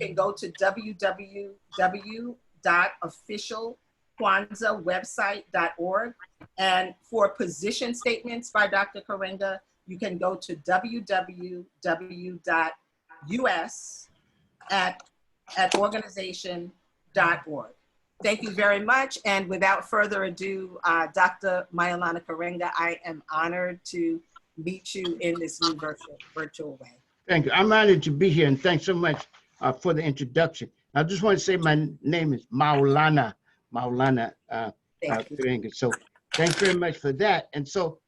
can go to www.officialkwanzaawebsite.org. And for position statements by Dr. Karenga, you can go to www.us@organization.org. Thank you very much. And without further ado, Dr. Maulana Karenga, I am honored to meet you in this new virtual way. Thank you. I'm honored to be here, and thanks so much for the introduction. I just want to say my name is Maulana Karenga. So thanks very much for that. And so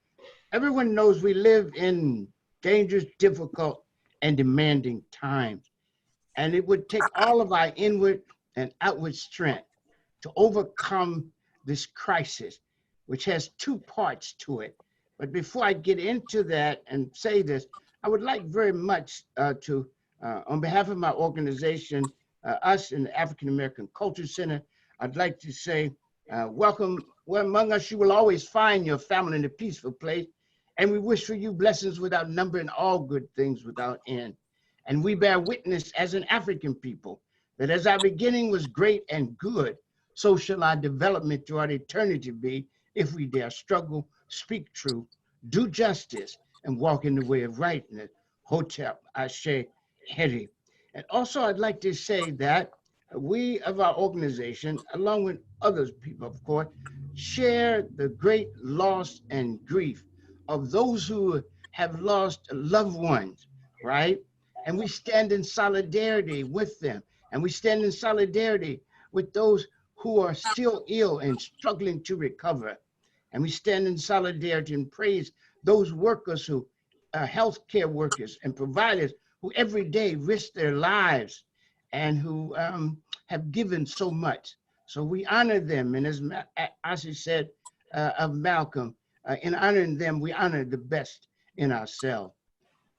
everyone knows we live in dangerous, difficult, and demanding times. And it would take all of our inward and outward strength to overcome this crisis, which has two parts to it. But before I get into that and say this, I would like very much to, on behalf of my organization, us in the African American Culture Center, I'd like to say, welcome. Well, among us, you will always find your family in a peaceful place. And we wish for you blessings without number and all good things without end. And we bear witness as an African people that as our beginning was great and good, so shall our development throughout eternity be, if we dare struggle, speak truth, do justice, and walk in the way of rightness. Hotep, Ashe, Heri. And also I'd like to say that we of our organization, along with other people, of course, share the great loss and grief of those who have lost loved ones, right? And we stand in solidarity with them. And we stand in solidarity with those who are still ill and struggling to recover. And we stand in solidarity and praise those workers who are healthcare workers and providers who every day risk their lives and who have given so much. So we honor them. And as Asi said of Malcolm, in honoring them, we honor the best in ourselves.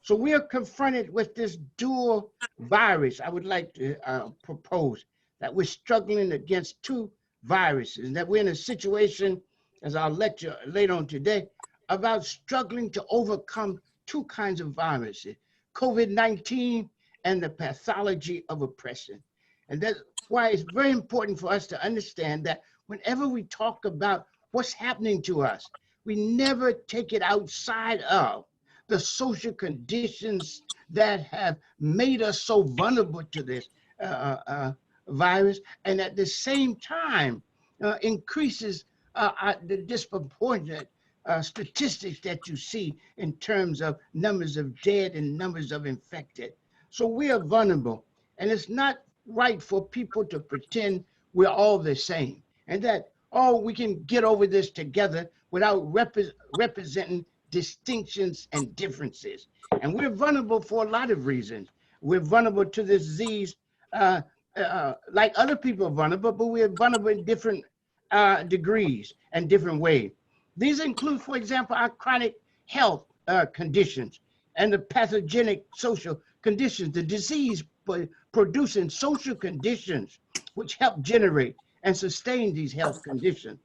So we are confronted with this dual virus. I would like to propose that we're struggling against two viruses, and that we're in a situation, as I'll lecture later on today, about struggling to overcome two kinds of viruses, COVID-19 and the pathology of oppression. And that's why it's very important for us to understand that whenever we talk about what's happening to us, we never take it outside of the social conditions that have made us so vulnerable to this virus, and at the same time increases the disproportionate statistics that you see in terms of numbers of dead and numbers of infected. So we are vulnerable, and it's not right for people to pretend we're all the same and that, oh, we can get over this together without representing distinctions and differences. And we're vulnerable for a lot of reasons. We're vulnerable to this disease like other people are vulnerable, but we're vulnerable in different degrees and different ways. These include, for example, our chronic health conditions and the pathogenic social conditions, the disease producing social conditions which help generate and sustain these health conditions.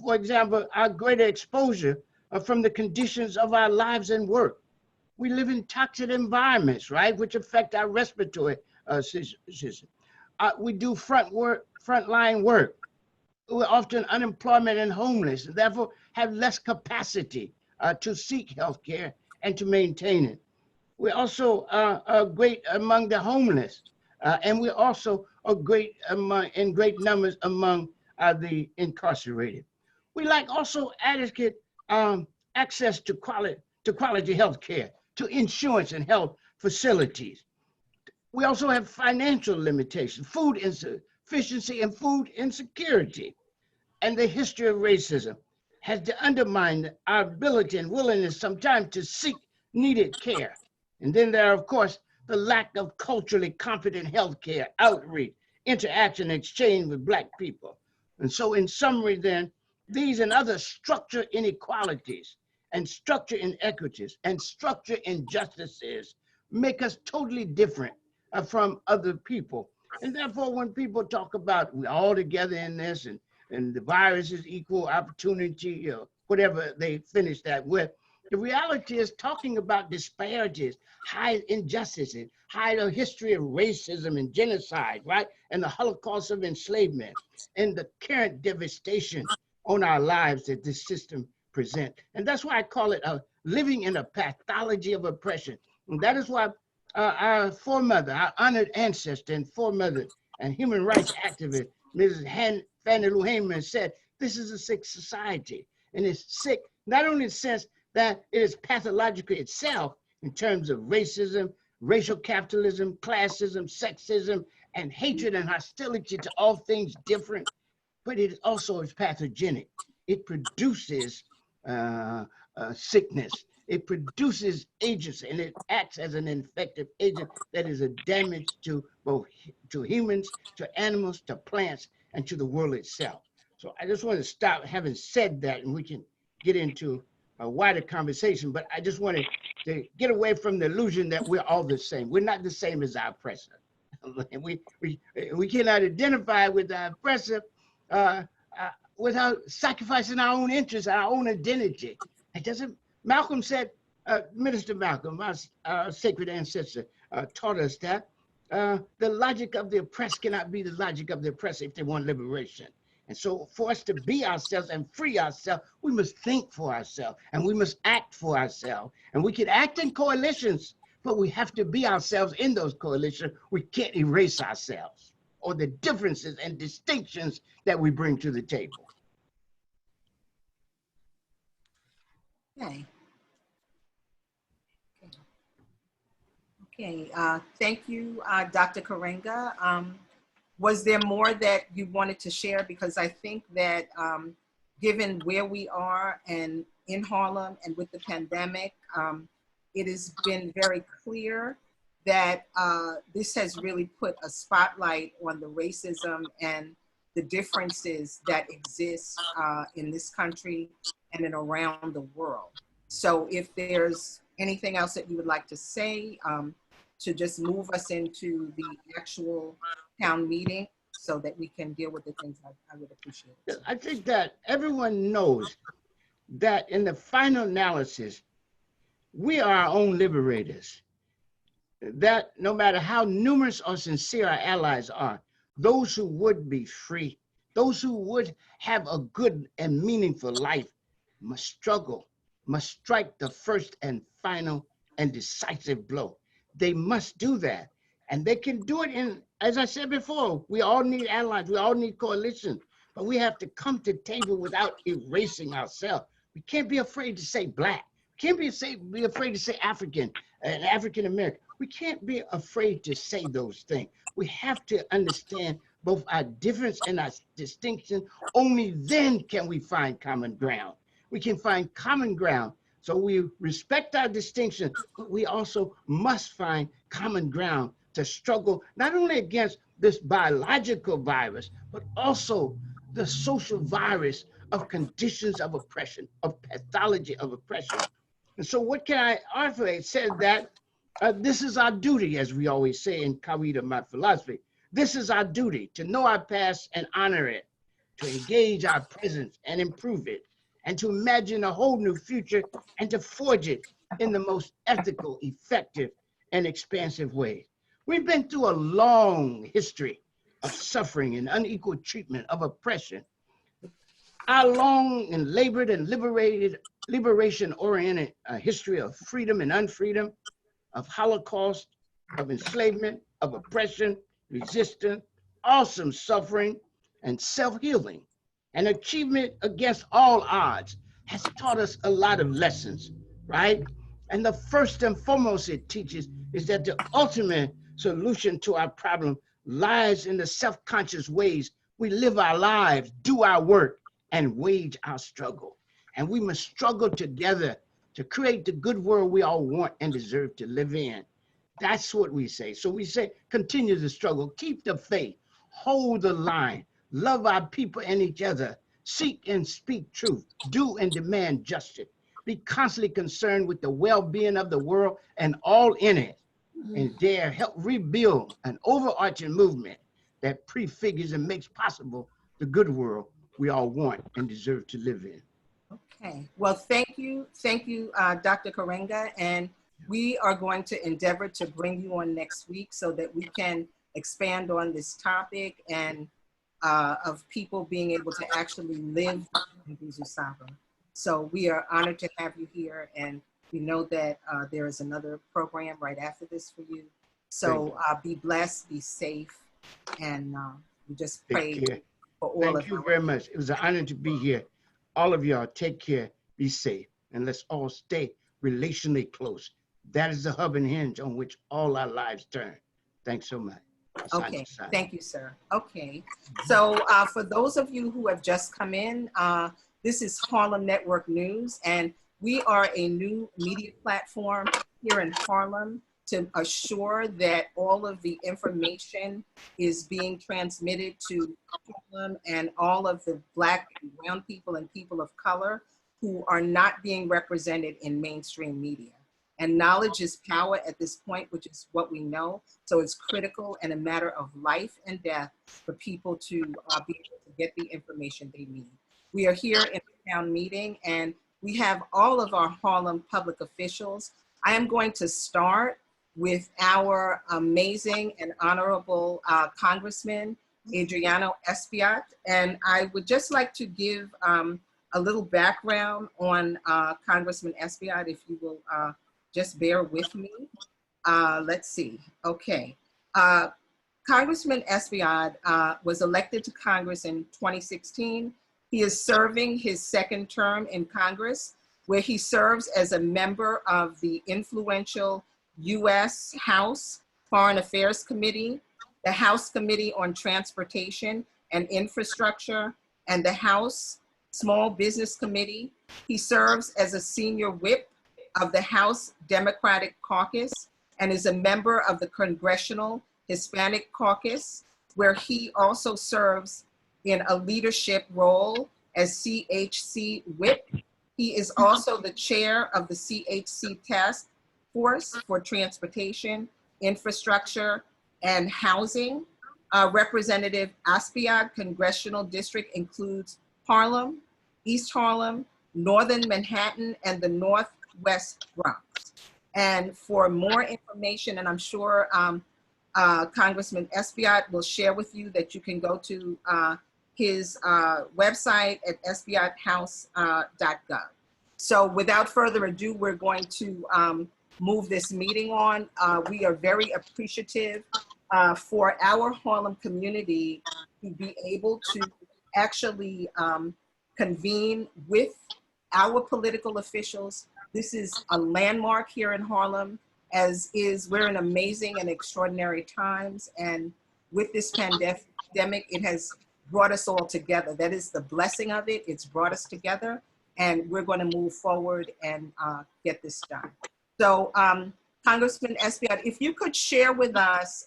For example, our greater exposure from the conditions of our lives and work. We live in toxic environments, right, which affect our respiratory system. We do frontline work. We're often unemployment and homeless, and therefore have less capacity to seek health care and to maintain it. We also are great among the homeless, and we also are great in great numbers among the incarcerated. We lack also adequate access to quality health care, to insurance and health facilities. We also have financial limitations, food insufficiency and food insecurity. And the history of racism has undermined our ability and willingness sometimes to seek needed care. And then there are, of course, the lack of culturally competent healthcare, outreach, interaction, and exchange with Black people. And so in summary then, these and other structure inequalities and structure inequities and structure injustices make us totally different from other people. And therefore, when people talk about we're all together in this and the virus is equal opportunity, or whatever they finish that with, The reality is talking about disparities, high injustices, high the history of racism and genocide, right? And the Holocaust of enslavement and the current devastation on our lives that this system presents. And that's why I call it living in a pathology of oppression. And that is why our foremother, our honored ancestor and foremother and human rights activist, Mrs. Fannie Lou Hamer, said, this is a sick society. And it's sick, not only in the sense that it is pathological itself in terms of racism, racial capitalism, classism, sexism, and hatred and hostility to all things different, but it also is pathogenic. It produces sickness. It produces agents, and it acts as an infective agent that is a damage to both to humans, to animals, to plants, and to the world itself. So I just want to stop having said that, and we can get into a wider conversation, but I just wanted to get away from the illusion that we're all the same. We're not the same as our oppressor. And we cannot identify with our oppressor without sacrificing our own interests, our own identity. It doesn't, Malcolm said, Minister Malcolm, our sacred ancestor, taught us that the logic of the oppressed cannot be the logic of the oppressor if they want liberation. And so for us to be ourselves and free ourselves, we must think for ourselves and we must act for ourselves. And we can act in coalitions, but we have to be ourselves in those coalitions. We can't erase ourselves or the differences and distinctions that we bring to the table. Okay. Okay, thank you, Dr. Karenga. Was there more that you wanted to share? Because I think that given where we are and in Harlem and with the pandemic, it has been very clear that this has really put a spotlight on the racism and the differences that exist in this country and in around the world. So if there's anything else that you would like to say to just move us into the actual town meeting so that we can deal with the things, I would appreciate it. I think that everyone knows that in the final analysis, we are our own liberators. That no matter how numerous or sincere our allies are, those who would be free, those who would have a good and meaningful life must struggle, must strike the first and final and decisive blow. They must do that. And they can do it in, as I said before, we all need allies, we all need coalitions, but we have to come to the table without erasing ourselves. We can't be afraid to say Black. We can't be afraid to say African and African American. We can't be afraid to say those things. We have to understand both our difference and our distinction. Only then can we find common ground. We can find common ground. So we respect our distinction, but we also must find common ground to struggle not only against this biological virus, but also the social virus of conditions of oppression, of pathology of oppression. And so what can I offer? It said that this is our duty, as we always say in Kawida, my philosophy. This is our duty, to know our past and honor it, to engage our present and improve it, and to imagine a whole new future and to forge it in the most ethical, effective, and expansive way. We've been through a long history of suffering and unequal treatment of oppression. Our long and labored and liberation-oriented history of freedom and unfreedom, of Holocaust, of enslavement, of oppression, resistance, awesome suffering, and self-healing, and achievement against all odds has taught us a lot of lessons, right? And the first and foremost it teaches is that the ultimate solution to our problem lies in the self-conscious ways we live our lives, do our work, and wage our struggle. And we must struggle together to create the good world we all want and deserve to live in. That's what we say. So we say, continue the struggle, keep the faith, hold the line, love our people and each other, seek and speak truth, do and demand justice, be constantly concerned with the well-being of the world and all in it, and dare help rebuild an overarching movement that prefigures and makes possible the good world we all want and deserve to live in. Okay, well, thank you, Dr. Karenga, and we are going to endeavor to bring you on next week so that we can expand on this topic and of people being able to actually live in Bususaba. So we are honored to have you here, and we know that there is another program right after this for you. So be blessed, be safe, and we just pray for all of you. Thank you very much. It was an honor to be here. All of y'all, take care, be safe, and let's all stay relationally close. That is the hub and hinge on which all our lives turn. Thanks so much. Okay, thank you, sir. Okay, so for those of you who have just come in, this is Harlem Network News, and we are a new media platform here in Harlem to assure that all of the information is being transmitted to Harlem and all of the Black and brown people and people of color who are not being represented in mainstream media. And knowledge is power at this point, which is what we know. So it's critical and a matter of life and death for people to be able to get the information they need. We are here in the town meeting, and we have all of our Harlem public officials. I am going to start with our amazing and honorable Congressman, Adriano Espiat. And I would just like to give a little background on Congressman Espiat, if you will just bear with me. Let's see, okay. Congressman Espiat was elected to Congress in 2016. He is serving his second term in Congress, where he serves as a member of the influential U.S. House Foreign Affairs Committee, the House Committee on Transportation and Infrastructure, and the House Small Business Committee. He serves as a senior whip of the House Democratic Caucus and is a member of the Congressional Hispanic Caucus, where he also serves in a leadership role as CHC whip. He is also the chair of the CHC Task Force for Transportation, Infrastructure, and Housing. Representative Espiat Congressional District includes Harlem, East Harlem, Northern Manhattan, and the Northwest Bronx. And for more information, and I'm sure Congressman Espiat will share with you that you can go to his website at espiathouse.gov. So without further ado, we're going to move this meeting on. We are very appreciative for our Harlem community to be able to actually convene with our political officials. This is a landmark here in Harlem, as is we're in amazing and extraordinary times. And with this pandemic, it has brought us all together. That is the blessing of it. It's brought us together, and we're going to move forward and get this done. So Congressman Espiat, if you could share with us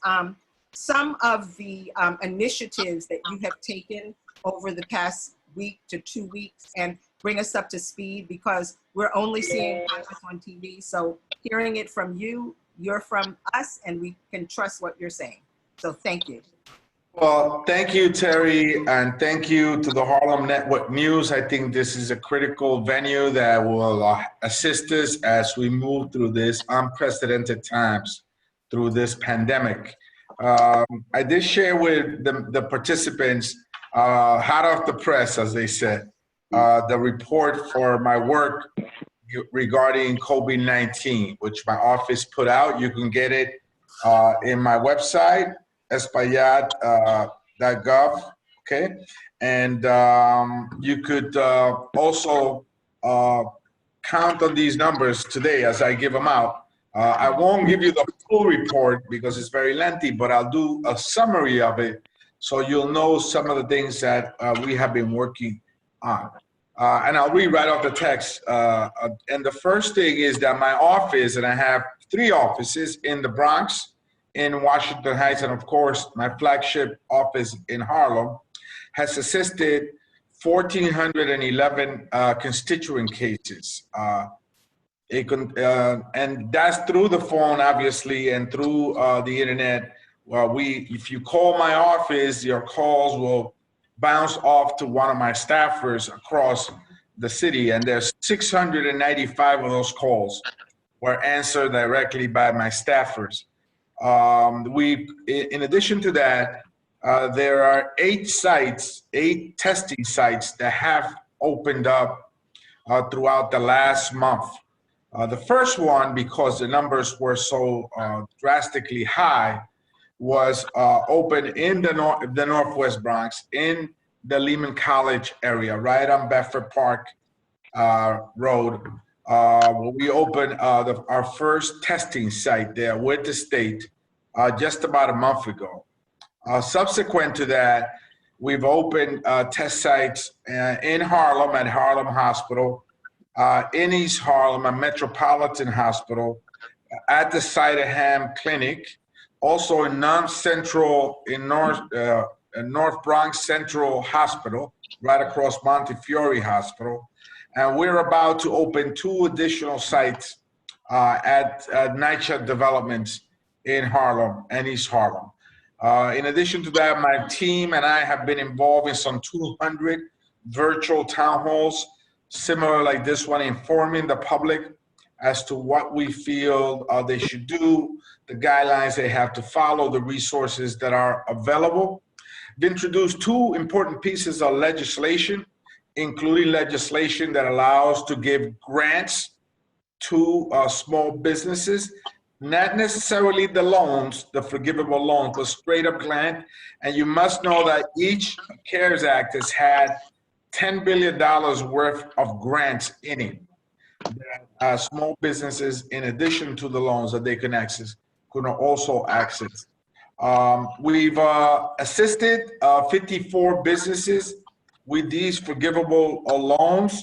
some of the initiatives that you have taken over the past week to 2 weeks and bring us up to speed, because we're only seeing Congress on TV. So hearing it from you, you're from us, and we can trust what you're saying. So thank you. Well, thank you, Terry, and thank you to the Harlem Network News. I think this is a critical venue that will assist us as we move through this unprecedented times, through this pandemic. I did share with the participants, hot off the press, as they said, the report for my work regarding COVID-19, which my office put out. You can get it in my website, espaillat.gov, okay? And you could also count on these numbers today as I give them out. I won't give you the full report because it's very lengthy, but I'll do a summary of it so you'll know some of the things that we have been working on. And I'll read right off the text. And the first thing is that my office, and I have 3 offices in the Bronx, in Washington Heights, and of course, my flagship office in Harlem, has assisted 1,411 constituent cases. And that's through the phone, obviously, and through the internet. Well, if you call my office, your calls will bounce off to one of my staffers across the city, and there's 695 of those calls were answered directly by my staffers. In addition to that, there are 8 testing sites that have opened up throughout the last month. The first one, because the numbers were so drastically high, was open in the Northwest Bronx, in the Lehman College area, right on Bedford Park Road. We opened our first testing site there with the state just about a month ago. Subsequent to that, we've opened test sites in Harlem at Harlem Hospital, in East Harlem at Metropolitan Hospital, at the Sydenham Clinic, also in North Bronx Central Hospital, right across Montefiore Hospital. And we're about to open 2 additional sites at NYCHA Developments in Harlem and East Harlem. In addition to that, my team and I have been involved in some 200 virtual town halls, similar like this one, informing the public as to what we feel they should do, the guidelines they have to follow, the resources that are available. We've introduced 2 important pieces of legislation, including legislation that allows to give grants to small businesses, not necessarily the loans, the forgivable loans, but straight up grant. And you must know that each CARES Act has had $10 billion worth of grants in it. That small businesses, in addition to the loans that they can access, can also access. We've assisted 54 businesses with these forgivable loans.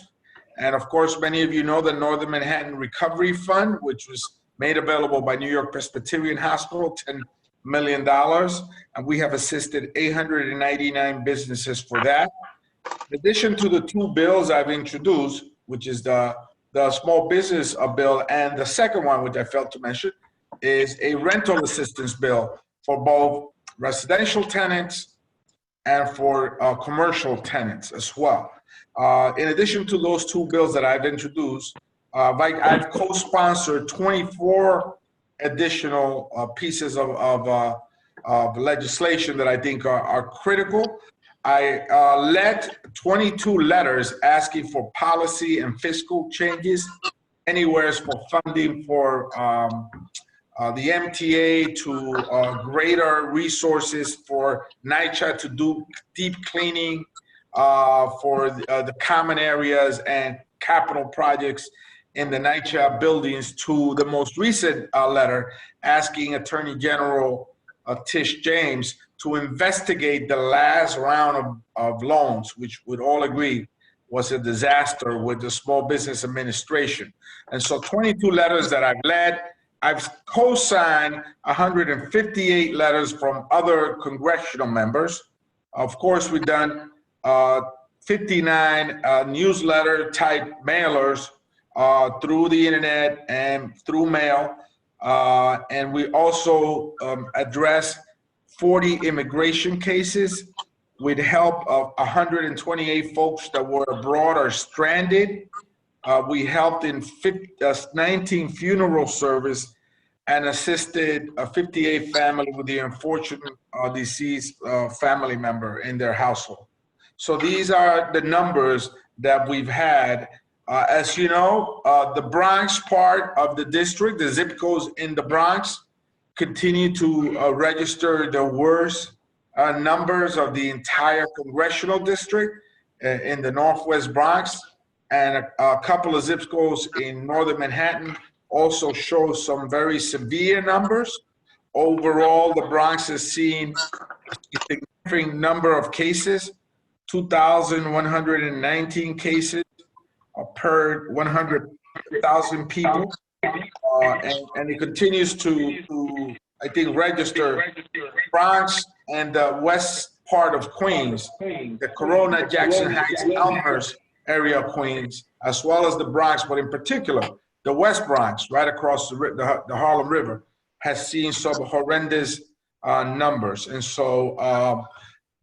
And of course, many of you know the Northern Manhattan Recovery Fund, which was made available by New York Presbyterian Hospital, $10 million. And we have assisted 899 businesses for that. In addition to the 2 bills I've introduced, which is the small business bill, and the second one, which I failed to mention, is a rental assistance bill for both residential tenants and for commercial tenants as well. In addition to those 2 bills that I've introduced, I've co-sponsored 24 additional pieces of legislation that I think are critical. I led 22 letters asking for policy and fiscal changes, anywhere for funding for the MTA to greater resources for NYCHA to do deep cleaning for the common areas and capital projects in the NYCHA buildings, to the most recent letter asking Attorney General Tish James to investigate the last round of loans, which we'd all agree was a disaster with the Small Business Administration. And so 22 letters that I've led. I've co-signed 158 letters from other congressional members. Of course, we've done 59 newsletter type mailers through the internet and through mail. And we also address 40 immigration cases with help of 128 folks that were abroad or stranded. We helped in 19 funeral service and assisted a 58 family with the unfortunate deceased family member in their household. So these are the numbers that we've had. As you know, the Bronx part of the district, the zip codes in the Bronx, continue to register the worst numbers of the entire congressional district in the Northwest Bronx. And a couple of zip codes in Northern Manhattan also show some very severe numbers. Overall, the Bronx has seen a significant number of cases, 2,119 cases per 100,000 people. And it continues to, I think, register Bronx and the west part of Queens, the Corona, Jackson Heights, Elmhurst area of Queens, as well as the Bronx, but in particular, the West Bronx, right across the Harlem River, has seen some horrendous numbers. And so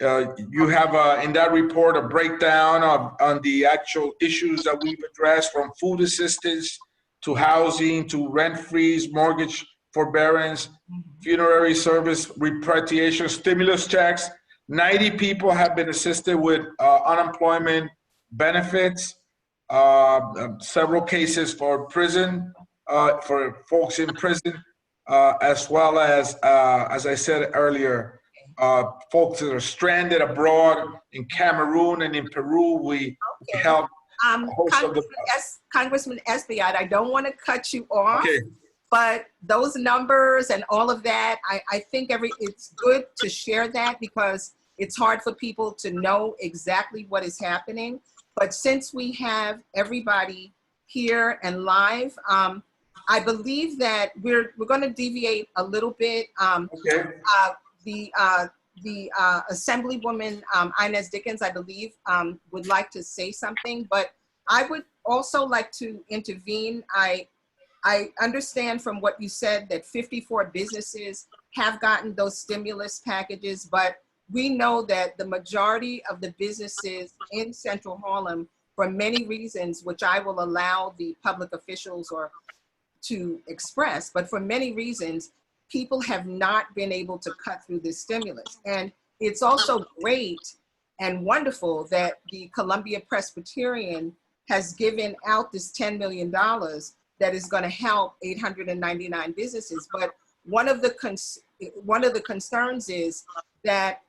You have in that report a breakdown on the actual issues that we've addressed, from food assistance to housing to rent freeze, mortgage forbearance, funerary service, repatriation, stimulus checks. 90 people have been assisted with unemployment benefits, several cases for prison, for folks in prison, as well as I said earlier, folks that are stranded abroad in Cameroon and in Peru. We help. Congressman Espaillat, I don't want to cut you off, Okay. but those numbers and all of that, I think it's good to share that, because it's hard for people to know exactly what is happening. But since we have everybody here and live, I believe that we're going to deviate a little bit. The Assemblywoman Inez.Dickens, I believe, would like to say something, but I would also like to intervene. I understand from what you said that 54 businesses have gotten those stimulus packages, but we know that the majority of the businesses in Central Harlem, for many reasons, which I will allow the public officials to express, but for many reasons, people have not been able to cut through this stimulus. And it's also great and wonderful that the Columbia Presbyterian has given out this $10 million that is going to help 899 businesses. But one of the concerns is that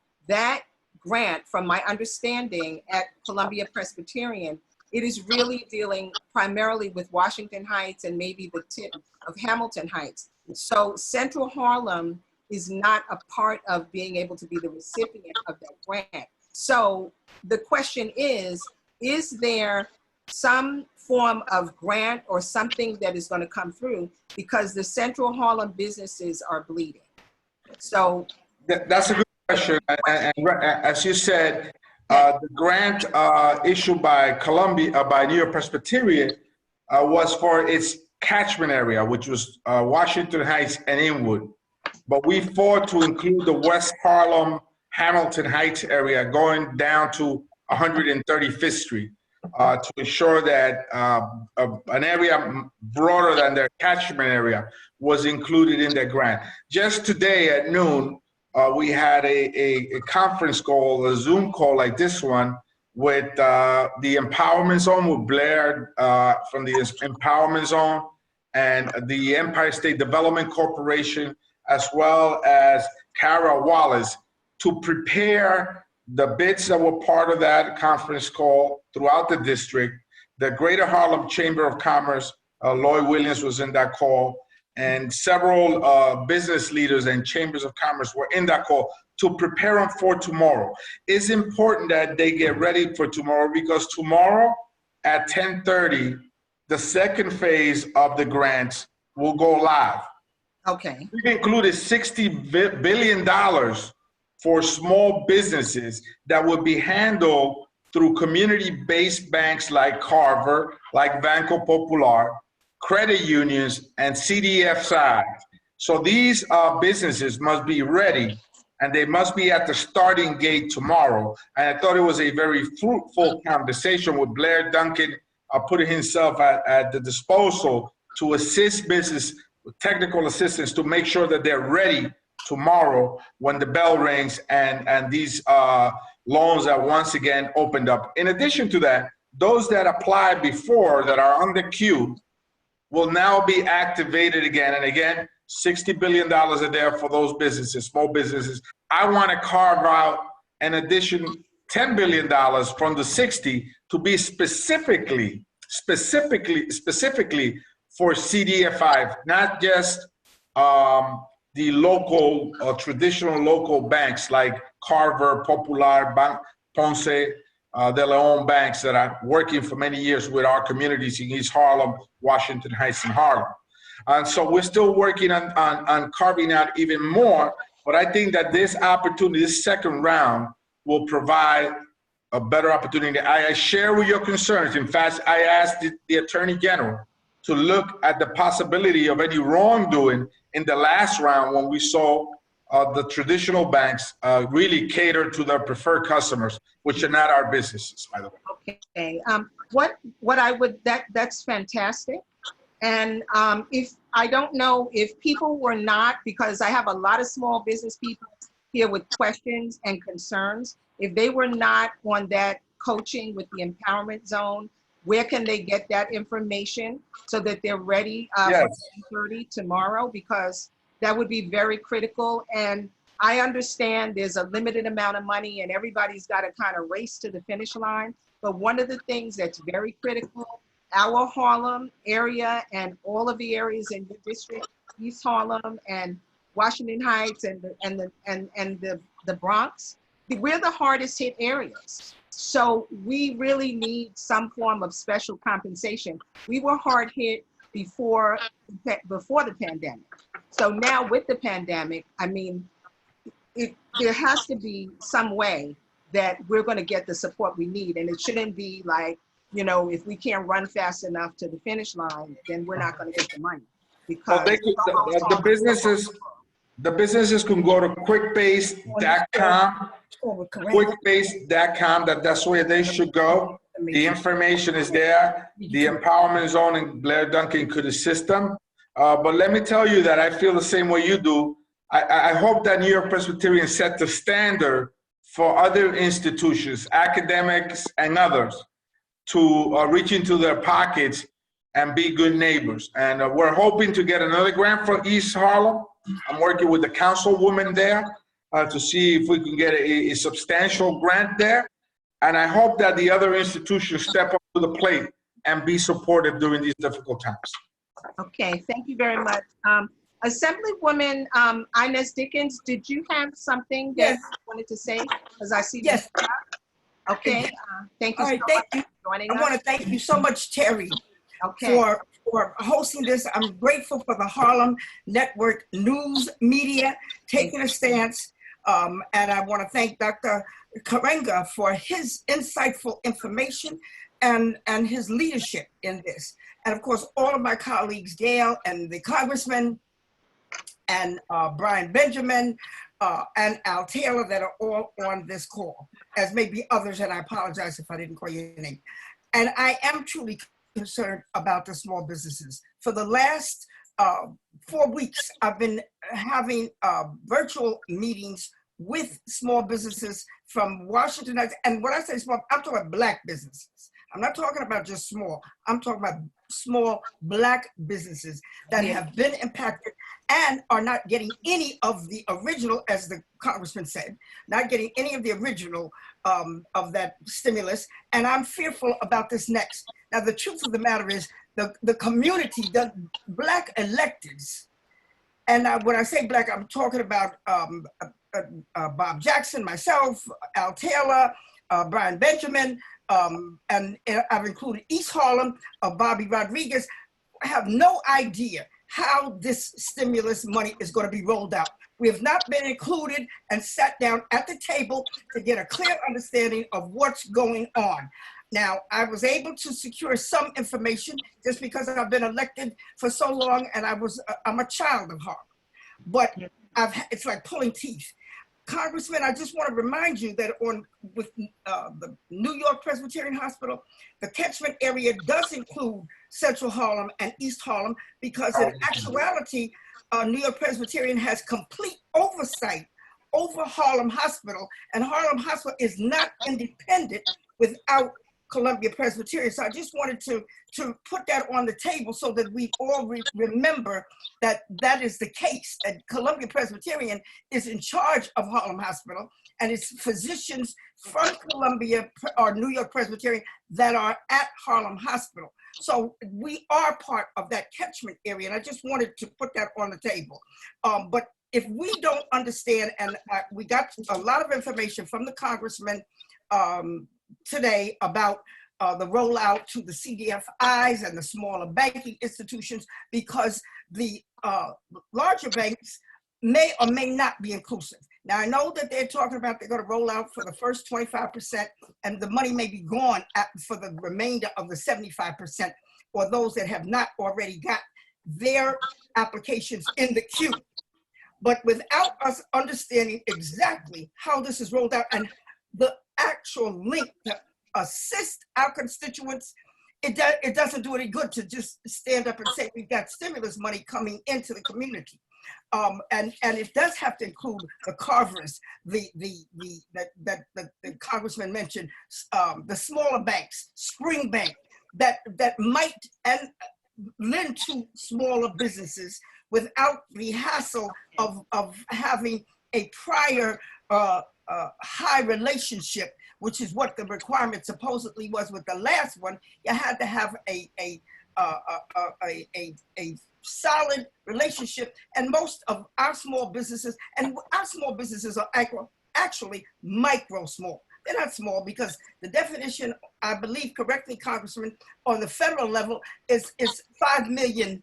grant, from my understanding at Columbia Presbyterian, it is really dealing primarily with Washington Heights and maybe the tip of Hamilton Heights. So Central Harlem is not a part of being able to be the recipient of that grant. So the question is there some form of grant or something that is going to come through, because the Central Harlem businesses are bleeding? So that's a good question. And as you said, the grant issued by New York Presbyterian was for its catchment area, which was Washington Heights and Inwood. But we fought to include the West Harlem, Hamilton Heights area going down to 135th Street to ensure that an area broader than their catchment area was included in that grant. Just today at noon, we had a conference call, a Zoom call like this one, with the Empowerment Zone, with Blair from the Empowerment Zone, and the Empire State Development Corporation, as well as Kara Wallace, to prepare the bids that were part of that conference call throughout the district. The Greater Harlem Chamber of Commerce, Lloyd Williams was in that call, and several business leaders and chambers of commerce were in that call to prepare them for tomorrow. It's important that they get ready for tomorrow, because tomorrow at 10:30, the second phase of the grants will go live. Okay. We've included $60 billion for small businesses that would be handled through community-based banks like Carver, like Banco Popular, credit unions, and CDFI. So these businesses must be ready, and they must be at the starting gate tomorrow. And I thought it was a very fruitful conversation with Blair Duncan putting himself at the disposal to assist business with technical assistance to make sure that they're ready tomorrow when the bell rings and these loans are once again opened up. In addition to that, those that applied before that are on the queue will now be activated again. And again, $60 billion are there for those businesses, small businesses. I want to carve out an addition $10 billion from the 60 to be specifically for CDFI, not just the local, traditional local banks like Carver, Popular, Ponce de Leon banks that are working for many years with our communities in East Harlem, Washington Heights, and Harlem. And so we're still working on carving out even more, but I think that this opportunity, this second round, will provide a better opportunity. I share with your concerns. In fact, I asked the Attorney General to look at the possibility of any wrongdoing in the last round when we saw the traditional banks really cater to their preferred customers, which are not our businesses, by the way. Okay. What I would, that's fantastic. And if I don't know if people were not, because I have a lot of small business people here with questions and concerns, if they were not on that coaching with the empowerment zone, where can they get that information so that they're ready Yes. for 10:30 tomorrow? Because that would be very critical. And I understand there's a limited amount of money and everybody's got to kind of race to the finish line. But one of the things that's very critical, our Harlem area and all of the areas in your district, East Harlem and Washington Heights and the Bronx, we're the hardest hit areas. So we really need some form of special compensation. We were hard hit before the pandemic. So now with the pandemic, I mean, there has to be some way that we're going to get the support we need. And it shouldn't be like, you know, if we can't run fast enough to the finish line, then we're not going to get the money. Because the businesses can go to quickbase.com, quickbase.com, that's where they should go. The information is there. The empowerment zone and Blair Duncan could assist them. But let me tell you that I feel the same way you do. I hope that New York Presbyterian set the standard for other institutions, academics and others, to reach into their pockets and be good neighbors. And we're hoping to get another grant for East Harlem. I'm working with the councilwoman there to see if we can get a substantial grant there. And I hope that the other institutions step up to the plate and be supportive during these difficult times. Okay, thank you very much. Assemblywoman Inez.Dickens, did you have something that you wanted to say? Because I see. Yes. Okay, thank you so much for joining us. I want to thank you so much, Terry, Okay. for hosting this. I'm grateful for the Harlem Network News Media taking a stance. And I want to thank Dr. Karenga for his insightful information and his leadership in this. And of course, all of my colleagues, Gale and the Congressman, and Brian Benjamin, and Al Taylor, that are all on this call, as maybe others, and I apologize if I didn't call your name. And I am truly concerned about the small businesses. For the last 4 weeks, I've been having virtual meetings with small businesses from Washington Heights. And when I say small, I'm talking about Black businesses. I'm not talking about just small. I'm talking about small Black businesses that have been impacted and are not getting any of the original, as the Congressman said, not getting any of the original of that stimulus. And I'm fearful about this next. Now, the truth of the matter is the community, the Black electeds, and when I say Black, I'm talking about Bob Jackson, myself, Al Taylor, Brian Benjamin, and I've included East Harlem, Bobby Rodriguez. I have no idea how this stimulus money is going to be rolled out. We have not been included and sat down at the table to get a clear understanding of what's going on. Now, I was able to secure some information just because I've been elected for so long, and I'm a child of Harlem. But it's like pulling teeth. Congressman, I just want to remind you that with the New York Presbyterian Hospital, the catchment area does include Central Harlem and East Harlem, because in actuality, New York Presbyterian has complete oversight over Harlem Hospital, and Harlem Hospital is not independent without Columbia Presbyterian. So I just wanted to put that on the table so that we all remember that that is the case, that Columbia Presbyterian is in charge of Harlem Hospital, and it's physicians from Columbia or New York Presbyterian that are at Harlem Hospital. So we are part of that catchment area, and I just wanted to put that on the table. But if we don't understand, and we got a lot of information from the Congressman today about the rollout to the CDFIs and the smaller banking institutions, because the larger banks may or may not be inclusive. Now, I know that they're talking about they're going to roll out for the first 25%, and the money may be gone for the remainder of the 75%, or those that have not already got their applications in the queue. But without us understanding exactly how this is rolled out and the actual link to assist our constituents, it doesn't do any good to just stand up and say we've got stimulus money coming into the community. And it does have to include the carvers, the congressman mentioned, the smaller banks, Spring Bank, that might lend to smaller businesses without the hassle of having a prior high relationship, which is what the requirement supposedly was with the last one. You had to have a solid relationship, and most of our small businesses, and our small businesses are actually micro small. They're not small because the definition, I believe correctly, Congressman, on the federal level is $5 million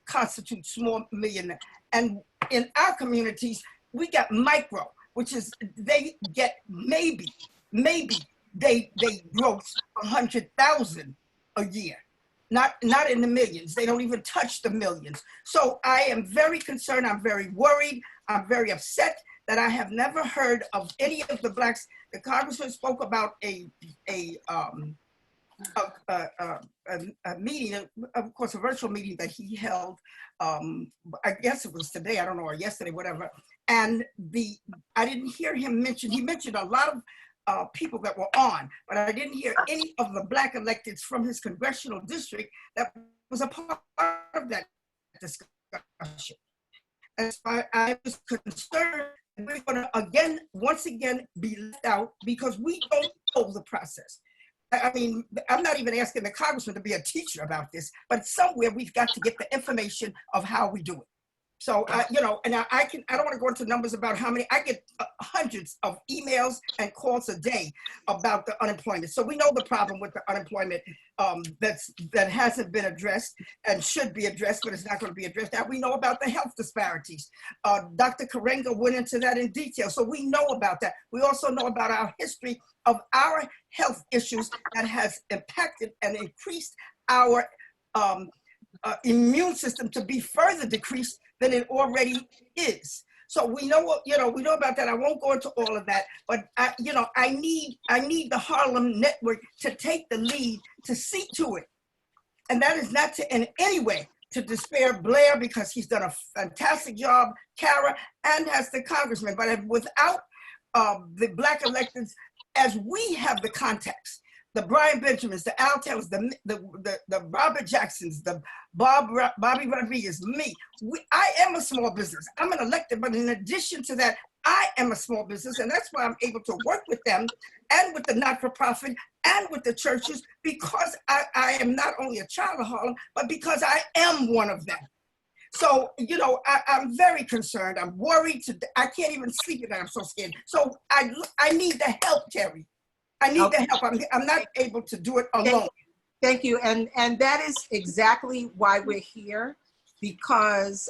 constitutes small million. And in our communities, we got micro, which is they get maybe they gross 100,000 a year. Not in the millions. They don't even touch the millions. So I am very concerned. I'm very worried. I'm very upset that I have never heard of any of the Blacks. The congressman spoke about a meeting, of course, a virtual meeting that he held. I guess it was today, I don't know, or yesterday, whatever. And I didn't hear him mention. He mentioned a lot of people that were on, but I didn't hear any of the Black electeds from his congressional district that was a part of that discussion. And so I was concerned that we're going to once again be left out because we don't know the process. I mean, I'm not even asking the congressman to be a teacher about this, but somewhere we've got to get the information of how we do it. So, you know, and I don't want to go into numbers about how many, I get hundreds of emails and calls a day about the unemployment. So we know the problem with the unemployment that hasn't been addressed and should be addressed, but it's not going to be addressed. Now we know about the health disparities. Dr. Karenga went into that in detail. So we know about that. We also know about our history of our health issues that has impacted and increased our immune system to be further decreased than it already is. So we know what, you know, we know about that. I won't go into all of that, but I need the Harlem Network to take the lead to see to it. And that is not to in any way to despair Blair, because he's done a fantastic job, Kara, and as the congressman, but without the Black electeds, as we have the contacts, the Brian Benjamins, the Al Taylors, the Robert Jacksons, the Bobby Rodriguez, me. I am a small business. I'm an elected, but in addition to that, I am a small business, and that's why I'm able to work with them and with the not-for-profit and with the churches, because I am not only a child of Harlem, but because I am one of them. So, you know, I'm very concerned. I'm worried. I can't even sleep at night. I'm so scared. So I need the help, Terry. I need the help. I'm not able to do it alone. Thank you. And that is exactly why we're here, because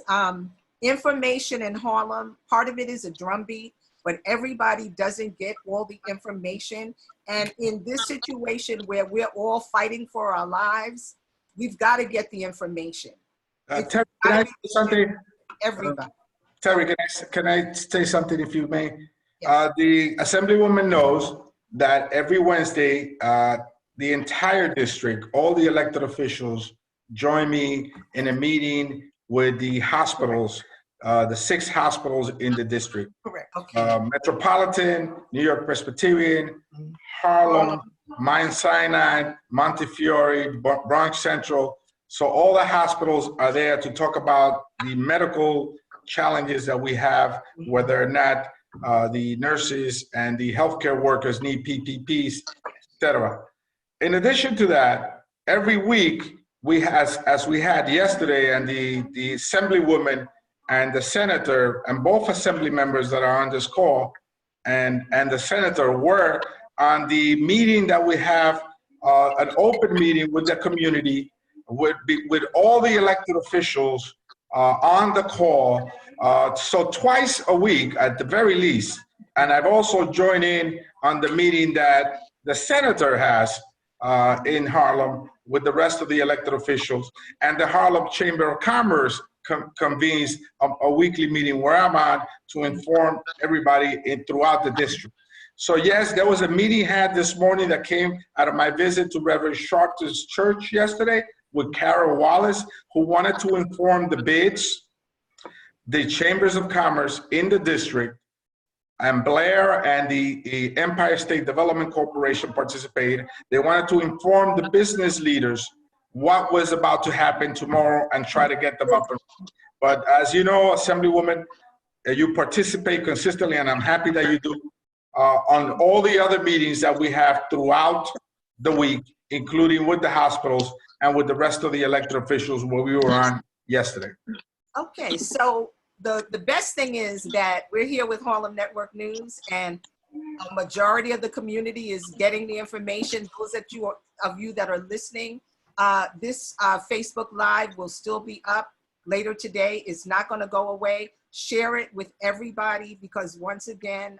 information in Harlem, part of it is a drumbeat, but everybody doesn't get all the information. And in this situation where we're all fighting for our lives, we've got to get the information. Terry, can I say something? Everybody. Terry, can I say something, if you may? Yes. The Assemblywoman knows that every Wednesday, the entire district, all the elected officials join me in a meeting with the hospitals, the 6 hospitals in the district. Correct. Okay. Metropolitan, New York Presbyterian, Harlem, Mount Sinai, Montefiore, Bronx Central. So all the hospitals are there to talk about the medical challenges that we have, whether or not the nurses and the healthcare workers need PPPs, etc. In addition to that, every week as we had yesterday, and the Assemblywoman and the Senator, and both Assembly members that are on this call, and the Senator were on the meeting that we have, an open meeting with the community, with all the elected officials on the call. So twice a week at the very least. And I've also joined in on the meeting that the Senator has in Harlem with the rest of the elected officials, and the Harlem Chamber of Commerce convenes a weekly meeting where I'm on to inform everybody throughout the district. So yes, there was a meeting had this morning that came out of my visit to Reverend Sharpton's church yesterday with Carol Wallace, who wanted to inform the bids, the chambers of commerce in the district, and Blair and the Empire State Development Corporation participated. They wanted to inform the business leaders what was about to happen tomorrow and try to get them up. But as you know, Assemblywoman, you participate consistently, and I'm happy that you do, on all the other meetings that we have throughout the week, including with the hospitals and with the rest of the elected officials where we were on yesterday. Okay, so the best thing is that we're here with Harlem Network News, and a majority of the community is getting the information. Those of you that are listening, this Facebook Live will still be up later today. It's not going to go away. Share it with everybody, because once again,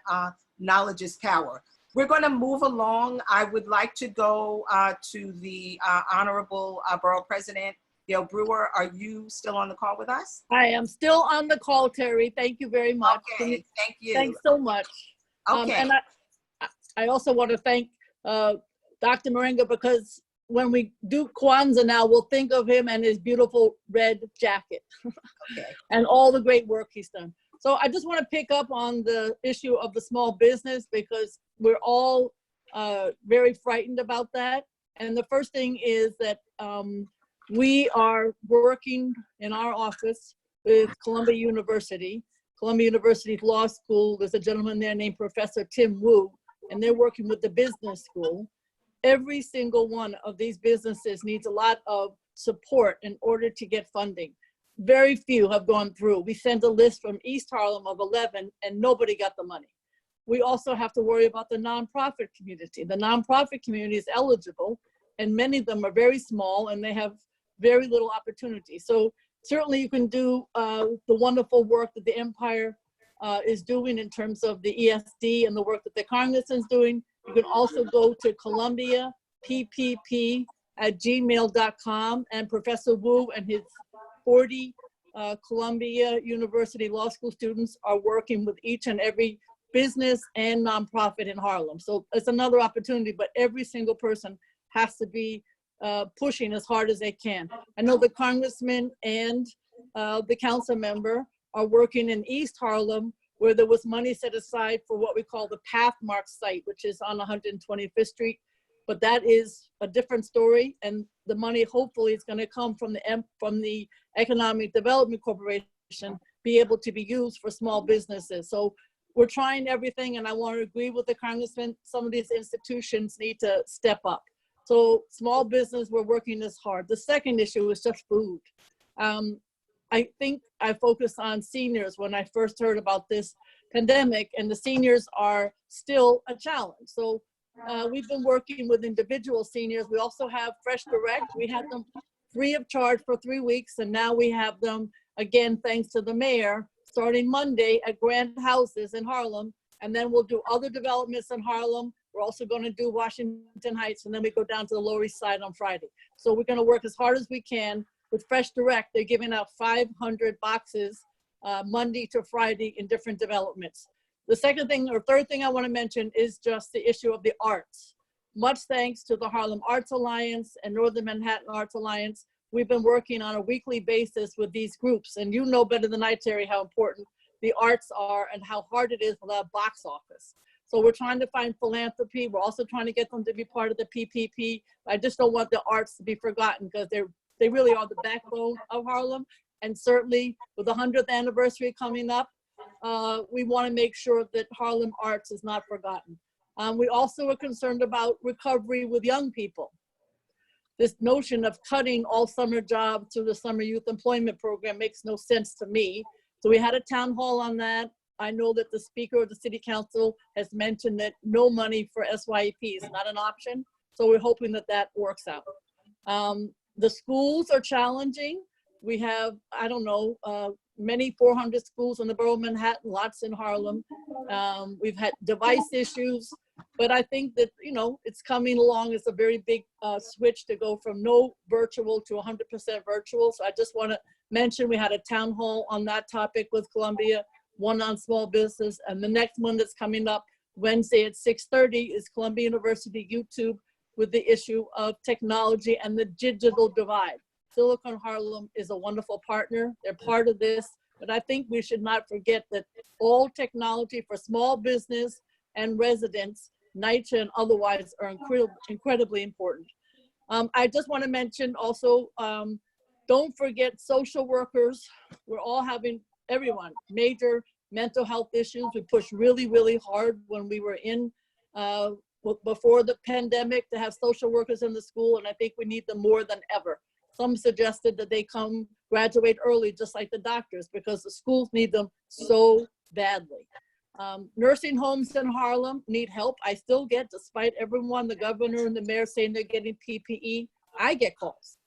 knowledge is power. We're going to move along. I would like to go to the Honorable Borough President Gale Brewer. Are you still on the call with us? I am still on the call, Terry. Thank you very much. Okay, thank you. Thanks so much. Okay. And I also want to thank Dr. Karenga, because when we do Kwanzaa now, we'll think of him and his beautiful red jacket Okay. and all the great work he's done. So I just want to pick up on the issue of the small business, because we're all very frightened about that. And the first thing is that we are working in our office with Columbia University's Law School. There's a gentleman there named Professor Tim Wu, and they're working with the business school. Every single one of these businesses needs a lot of support in order to get funding. Very few have gone through. We sent a list from East Harlem of 11, and nobody got the money. We also have to worry about the nonprofit community. The nonprofit community is eligible, and many of them are very small, and they have very little opportunity. So certainly you can do the wonderful work that the Empire is doing in terms of the ESD and the work that the Congressman is doing. You can also go to ColumbiaPPP@gmail.com, and Professor Wu and his 40 Columbia University Law School students are working with each and every business and nonprofit in Harlem. So it's another opportunity, but every single person has to be pushing as hard as they can. I know the congressman and the council member are working in East Harlem, where there was money set aside for what we call the Pathmark site, which is on 125th Street. But that is a different story, and the money hopefully is going to come from the Economic Development Corporation, be able to be used for small businesses. So we're trying everything, and I want to agree with the congressman. Some of these institutions need to step up. So small business, we're working this hard. The second issue is just food. I think I focused on seniors when I first heard about this pandemic, and the seniors are still a challenge. So we've been working with individual seniors. We also have Fresh Direct. We had them free of charge for 3 weeks, and now we have them again, thanks to the mayor, starting Monday at Grand Houses in Harlem. And then we'll do other developments in Harlem. We're also going to do Washington Heights, and then we go down to the Lower East Side on Friday. So we're going to work as hard as we can. With Fresh Direct, they're giving out 500 boxes Monday to Friday in different developments. The second thing or third thing I want to mention is just the issue of the arts. Much thanks to the Harlem Arts Alliance and Northern Manhattan Arts Alliance. We've been working on a weekly basis with these groups, and you know better than I, Terry, how important the arts are and how hard it is without a box office. So we're trying to find philanthropy. We're also trying to get them to be part of the PPP. I just don't want the arts to be forgotten, because they really are the backbone of Harlem. And certainly with the 100th anniversary coming up, we want to make sure that Harlem arts is not forgotten. We also are concerned about recovery with young people. This notion of cutting all summer jobs through the Summer Youth Employment Program makes no sense to me. So we had a town hall on that. I know that the Speaker of the City Council has mentioned that no money for SYEP is not an option. So we're hoping that that works out. The schools are challenging. We have, I don't know, many 400 schools in the borough of Manhattan, lots in Harlem. We've had device issues, but I think that, you know, it's coming along. It's a very big switch to go from no virtual to 100% virtual. So I just want to mentioned, we had a town hall on that topic with Columbia, one on small business, and the next one that's coming up Wednesday at 6:30 is Columbia University YouTube with the issue of technology and the digital divide. Silicon Harlem is a wonderful partner. They're part of this, but I think we should not forget that all technology for small business and residents, NYCHA and otherwise, are incredibly important. I just want to mention also, don't forget social workers. We're all having, everyone, major mental health issues. We pushed really, really hard when we were in, before the pandemic, to have social workers in the school, and I think we need them more than ever. Some suggested that they graduate early, just like the doctors, because the schools need them so badly. Nursing homes in Harlem need help. I still get, despite everyone, the governor and the mayor saying they're getting PPE, I get calls.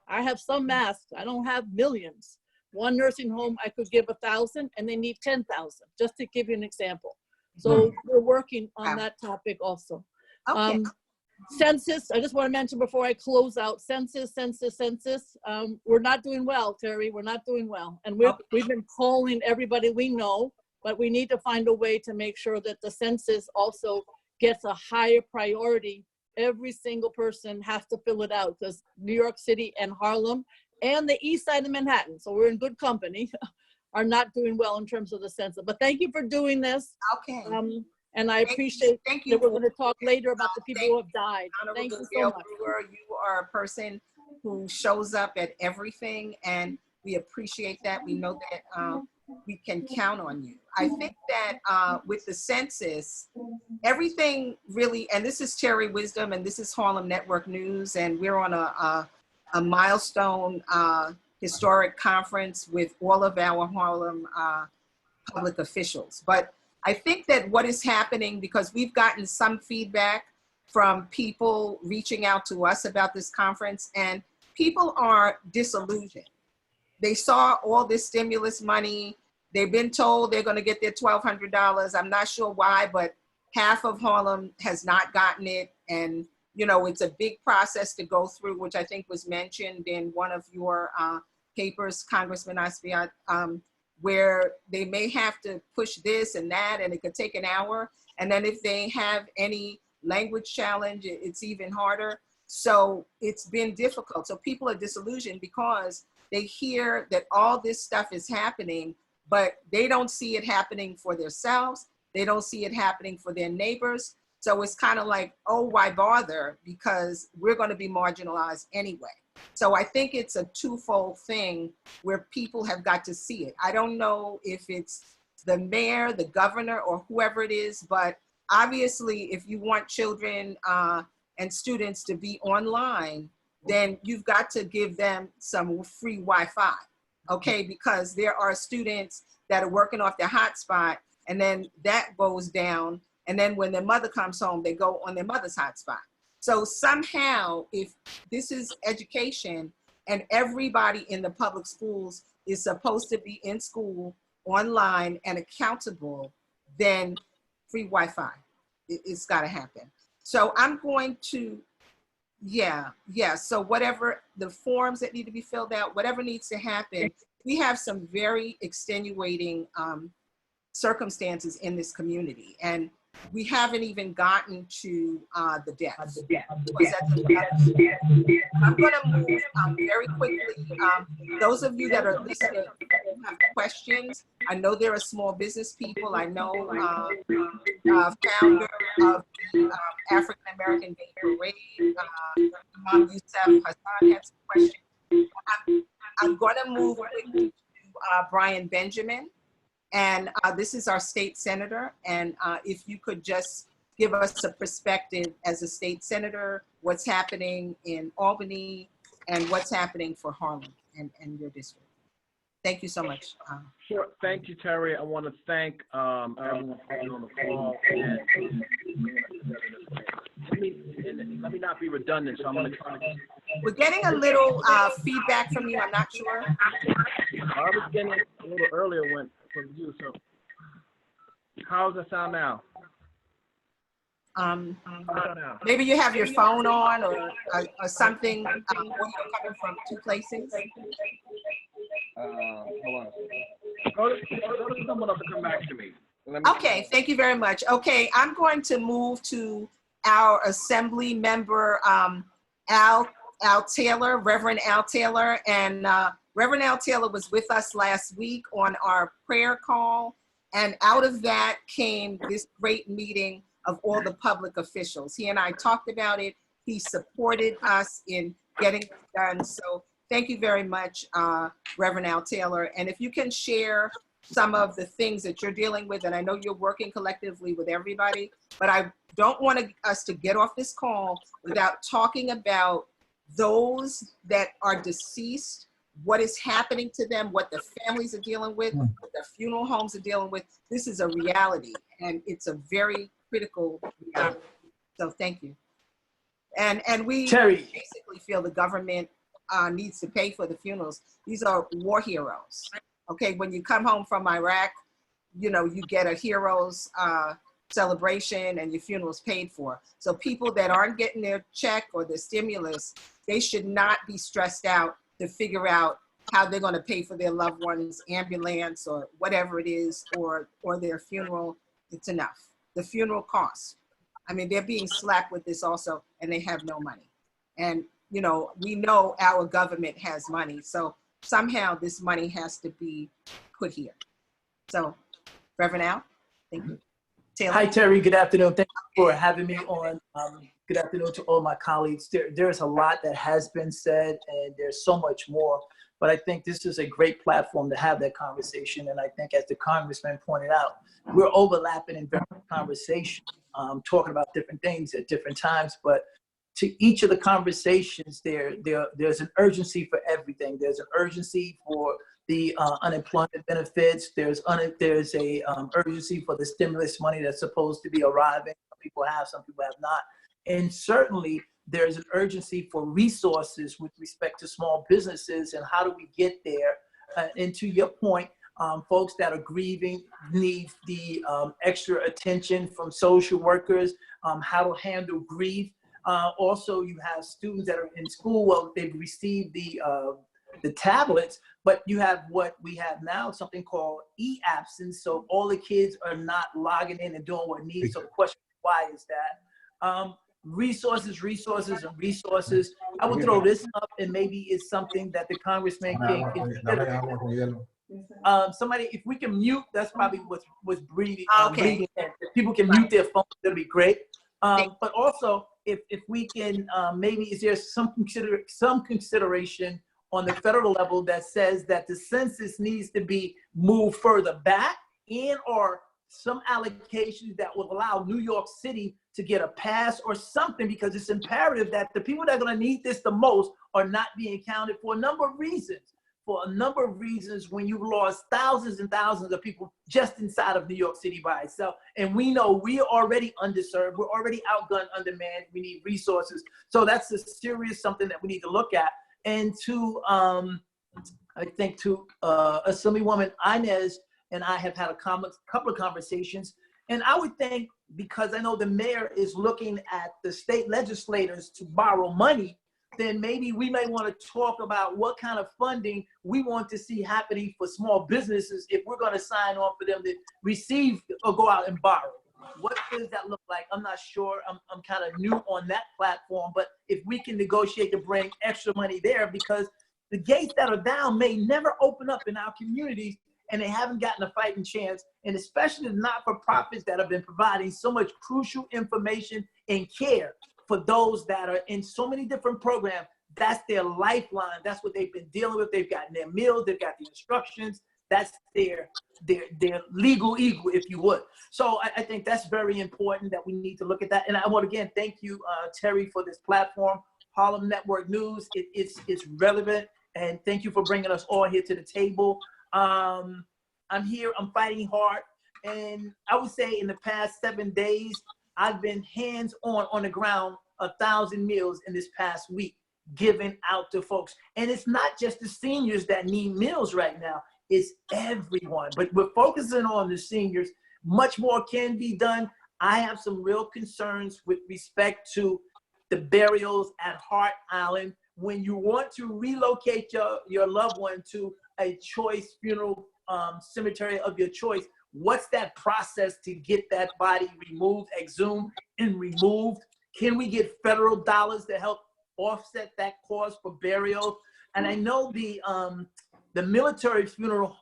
I have some masks. I don't have millions. One nursing home, I could give 1,000 and they need 10,000, just to give you an example. So we're working on that topic also. Okay. Census, I just want to mention before I close out, census. We're not doing well, Terry, we're not doing well. And we've been calling everybody we know, but we need to find a way to make sure that the census also gets a higher priority. Every single person has to fill it out, because New York City and Harlem and the east side of Manhattan, so we're in good company, are not doing well in terms of the census. But thank you for doing this. Okay. And I appreciate thank you that we're going to talk later about the people who have died. Honorable Thank you so Gale much. Brewer, you are a person who shows up at everything, and we appreciate that. We know that we can count on you. I think that with the census, everything really, and this is Terri Wisdom, and this is Harlem Network News, and we're on a milestone historic conference with all of our Harlem public officials. But I think that what is happening, because we've gotten some feedback from people reaching out to us about this conference, and people are disillusioned. They saw all this stimulus money. They've been told they're going to get their $1,200. I'm not sure why, but half of Harlem has not gotten it. And, you know, it's a big process to go through, which I think was mentioned in one of your papers, Congressman Adriano, where they may have to push this and that, and it could take an hour. And then if they have any language challenge, it's even harder. So it's been difficult. So people are disillusioned because they hear that all this stuff is happening, but they don't see it happening for themselves. They don't see it happening for their neighbors. So it's kind of like, oh, why bother? Because we're going to be marginalized anyway. So I think it's a twofold thing where people have got to see it. I don't know if it's the mayor, the governor, or whoever it is, but obviously if you want children and students to be online, then you've got to give them some free Wi-Fi, okay? Because there are students that are working off their hotspot, and then that goes down, and then when their mother comes home, they go on their mother's hotspot. So somehow, if this is education and everybody in the public schools is supposed to be in school, online, and accountable, then free Wi-Fi, it's got to happen. So I'm going to, so whatever the forms that need to be filled out, whatever needs to happen, we have some very extenuating circumstances in this community. And we haven't even gotten to the deaths. I'm going to move very quickly. Those of you that are listening have questions. I know there are small business people. I know founder of the African American Day Parade, Imam Yusef Hassan, had some questions. I'm going to move quickly to Brian Benjamin. And this is our state senator. And if you could just give us a perspective as a state senator, what's happening in Albany and what's happening for Harlem and your district. Thank you so much. Sure. Thank you, Terry. I want to thank everyone for being on the call. And let me not be redundant, so I'm going to try to... We're getting a little feedback from you. I'm not sure. I was getting a little earlier from you, so how does that sound now? Maybe you have your phone on or something, or you're coming from two places. Hold on a second. Go to someone else and come back to me. Okay, thank you very much. Okay, I'm going to move to our Assembly member, Al Taylor, Reverend Al Taylor. And Reverend Al Taylor was with us last week on our prayer call. And out of that came this great meeting of all the public officials. He and I talked about it. He supported us in getting it done. So thank you very much, Reverend Al Taylor. And if you can share some of the things that you're dealing with, and I know you're working collectively with everybody, but I don't want us to get off this call without talking about those that are deceased, what is happening to them, what the families are dealing with, what the funeral homes are dealing with. This is a reality, and it's a very critical reality. So thank you. And we Terry, basically feel the government needs to pay for the funerals. These are war heroes. Okay, when you come home from Iraq, you know, you get a hero's celebration and your funeral's paid for. So people that aren't getting their check or their stimulus, they should not be stressed out to figure out how they're going to pay for their loved one's ambulance or whatever it is, or their funeral. It's enough. The funeral costs. I mean, they're being slapped with this also, and they have no money. And, you know, we know our government has money. So somehow this money has to be put here. So, Reverend Al, thank you. Taylor. Hi, Terry. Good afternoon. Thank you for having me on. Good afternoon to all my colleagues. There's a lot that has been said, and there's so much more. But I think this is a great platform to have that conversation. And I think, as the congressman pointed out, we're overlapping in various conversations, talking about different things at different times. But to each of the conversations, there's an urgency for everything. There's an urgency for the unemployment benefits. There's a urgency for the stimulus money that's supposed to be arriving. Some people have, some people have not. And certainly there's an urgency for resources with respect to small businesses and how do we get there. And to your point, folks that are grieving need the extra attention from social workers, how to handle grief. Also, you have students that are in school. Well, they've received the tablets, but you have what we have now, something called e-absence. So all the kids are not logging in and doing what needs. So the question, why is that? Resources. I would throw this up, and maybe it's something that the congressman can consider. Somebody, if we can mute, that's probably what's breathing. Okay. If people can mute their phones, that'd be great. But also, if we can, maybe is there some consideration on the federal level that says that the census needs to be moved further back, and or some allocations that will allow New York City to get a pass or something, because it's imperative that the people that are going to need this the most are not being counted for a number of reasons. For a number of reasons, when you've lost thousands and thousands of people just inside of New York City by itself. And we know we are already underserved. We're already outgunned, undermanned. We need resources. So that's a serious something that we need to look at. And to, I think to Assemblywoman Inez and I have had a couple of conversations. And I would think, because I know the mayor is looking at the state legislators to borrow money, then maybe we may want to talk about what kind of funding we want to see happening for small businesses if we're going to sign on for them to receive or go out and borrow. What does that look like? I'm not sure. I'm kind of new on that platform, but if we can negotiate to bring extra money there, because the gates that are down may never open up in our communities, and they haven't gotten a fighting chance, and especially the not-for-profits that have been providing so much crucial information and care for those that are in so many different programs. That's their lifeline. That's what they've been dealing with. They've gotten their meals, they've got the instructions. That's their legal eagle, if you would. So I think that's very important that we need to look at that. And I want to again thank you, Terry, for this platform. Harlem Network News, it's relevant, and thank you for bringing us all here to the table. I'm here, I'm fighting hard, and I would say in the past 7 days, I've been hands-on the ground 1,000 meals in this past week, giving out to folks. And it's not just the seniors that need meals right now, it's everyone. But we're focusing on the seniors. Much more can be done. I have some real concerns with respect to the burials at Hart Island. When you want to relocate your loved one to a choice funeral cemetery of your choice, what's that process to get that body removed, exhumed, and removed? Can we get federal dollars to help offset that cost for burial? And I know the military funeral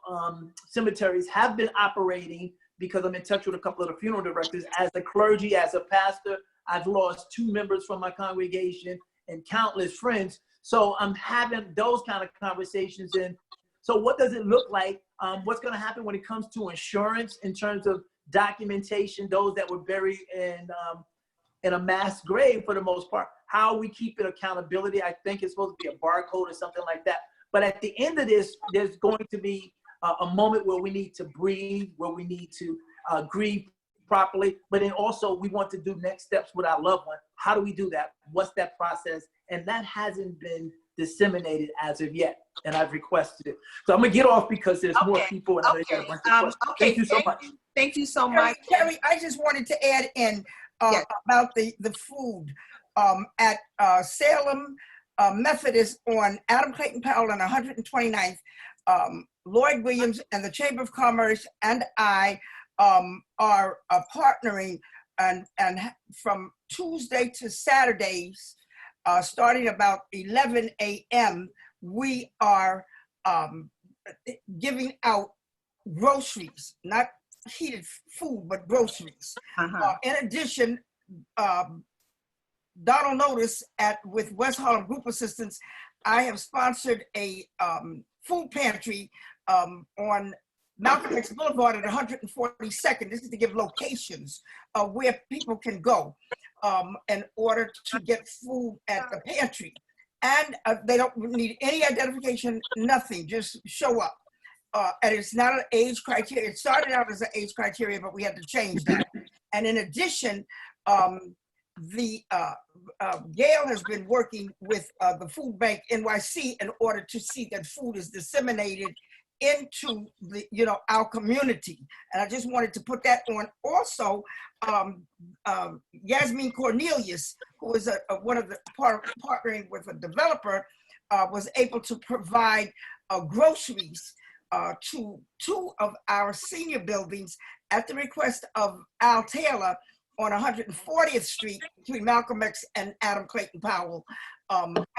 cemeteries have been operating, because I'm in touch with a couple of the funeral directors. As a clergy, as a pastor, I've lost 2 members from my congregation and countless friends. So I'm having those kind of conversations. And so what does it look like? What's going to happen when it comes to insurance in terms of documentation, those that were buried in a mass grave for the most part? How we keep it accountability? I think it's supposed to be a barcode or something like that. But at the end of this, there's going to be a moment where we need to breathe, where we need to grieve properly, but then also we want to do next steps with our loved one. How do we do that? What's that process? And that hasn't been disseminated as of yet, and I've requested it. So I'm gonna get off because there's more people. And I got a bunch of questions. Thank you so much. Thank you so much. Terri, I just wanted to add in Yes. about the food at Salem Methodist on Adam Clayton Powell and 129th. Lloyd Williams and the Chamber of Commerce and I are partnering, and from Tuesday to Saturdays, starting about 11 a.m., we are giving out groceries, not heated food, but groceries. In addition, Donald Notice with West Harlem Group Assistance, I have sponsored a food pantry on Malcolm X Boulevard at 142nd. This is to give locations where people can go in order to get food at the pantry. And they don't need any identification, nothing, just show up. And it's not an age criteria. It started out as an age criteria, but we had to change that. And in addition, Gale has been working with the Food Bank NYC in order to see that food is disseminated into our community. And I just wanted to put that on. Also, Yasmin Cornelius, who is one of the partnering with a developer, was able to provide groceries to 2 of our senior buildings at the request of Al Taylor on 140th Street between Malcolm X and Adam Clayton Powell,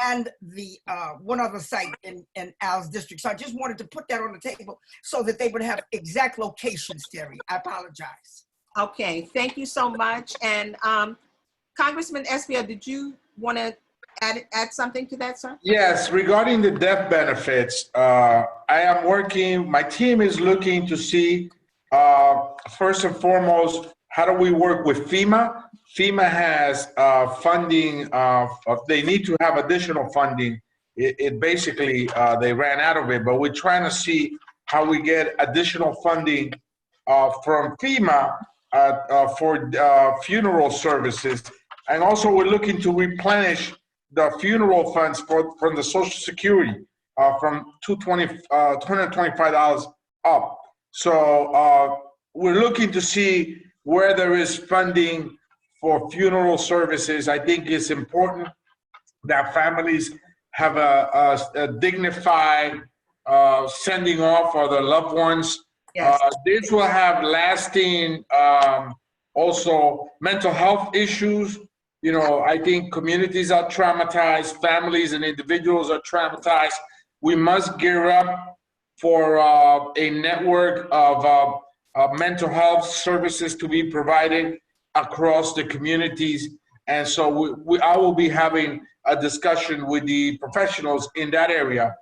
and the one other site in Al's district. So I just wanted to put that on the table so that they would have exact locations, Terri. I apologize. Okay, thank you so much. And Congressman Espia, did you want to add something to that, sir? Yes, regarding the death benefits, I am working, my team is looking to see, first and foremost, how do we work with FEMA? FEMA has funding, they need to have additional funding. It basically, they ran out of it, but we're trying to see how we get additional funding from FEMA for funeral services. And also we're looking to replenish the funeral funds from the Social Security from $225 up. So we're looking to see where there is funding for funeral services. I think it's important that families have a dignified sending off for their loved ones. Yes. This will have lasting also mental health issues. I think communities are traumatized, families and individuals are traumatized. We must gear up for a network of mental health services to be provided across the communities. And so I will be having a discussion with the professionals in that area,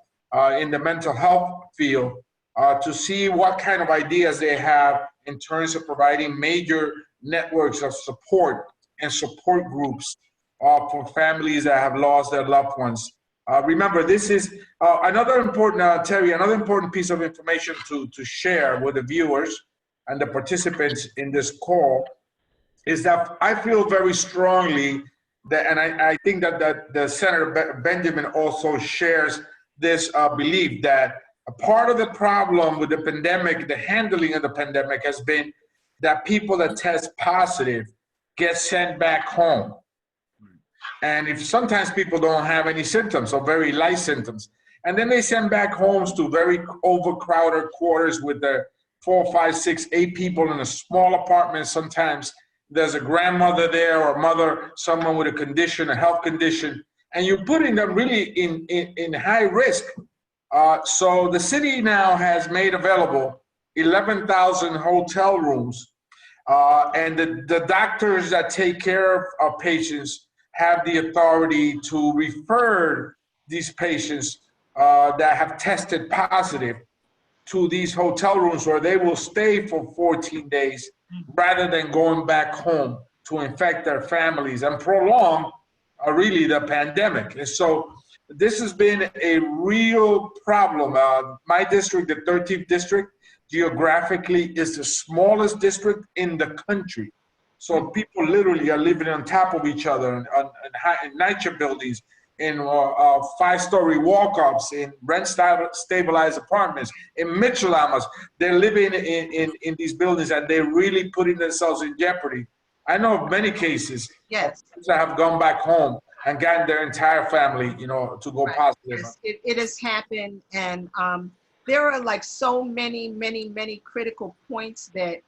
in the mental health field, to see what kind of ideas they have in terms of providing major networks of support and support groups for families that have lost their loved ones. Remember, this is another important, Terri, another important piece of information to share with the viewers and the participants in this call is that I feel very strongly that, and I think that the Senator Benjamin also shares this belief, that a part of the problem with the pandemic, the handling of the pandemic, has been that people that test positive get sent back home. And if sometimes people don't have any symptoms or very light symptoms. and then they send back homes to very overcrowded quarters with their 4, 5, 6, 8 people in a small apartment. Sometimes there's a grandmother there or a mother, someone with a condition, a health condition, and you're putting them really in high risk. So the city now has made available 11,000 hotel rooms, and the doctors that take care of patients have the authority to refer these patients that have tested positive to these hotel rooms where they will stay for 14 days rather than going back home to infect their families and prolong really the pandemic. And so this has been a real problem. My district, the 13th district, geographically is the smallest district in the country. So people literally are living on top of each other in NYCHA buildings, in 5-story walk-ups, in rent-stabilized apartments, in Mitchell-Amas. They're living in these buildings, and they're really putting themselves in jeopardy. I know of many cases Yes. that have gone back home and gotten their entire family, to go positive. Yes, it has happened, and there are like so many critical points that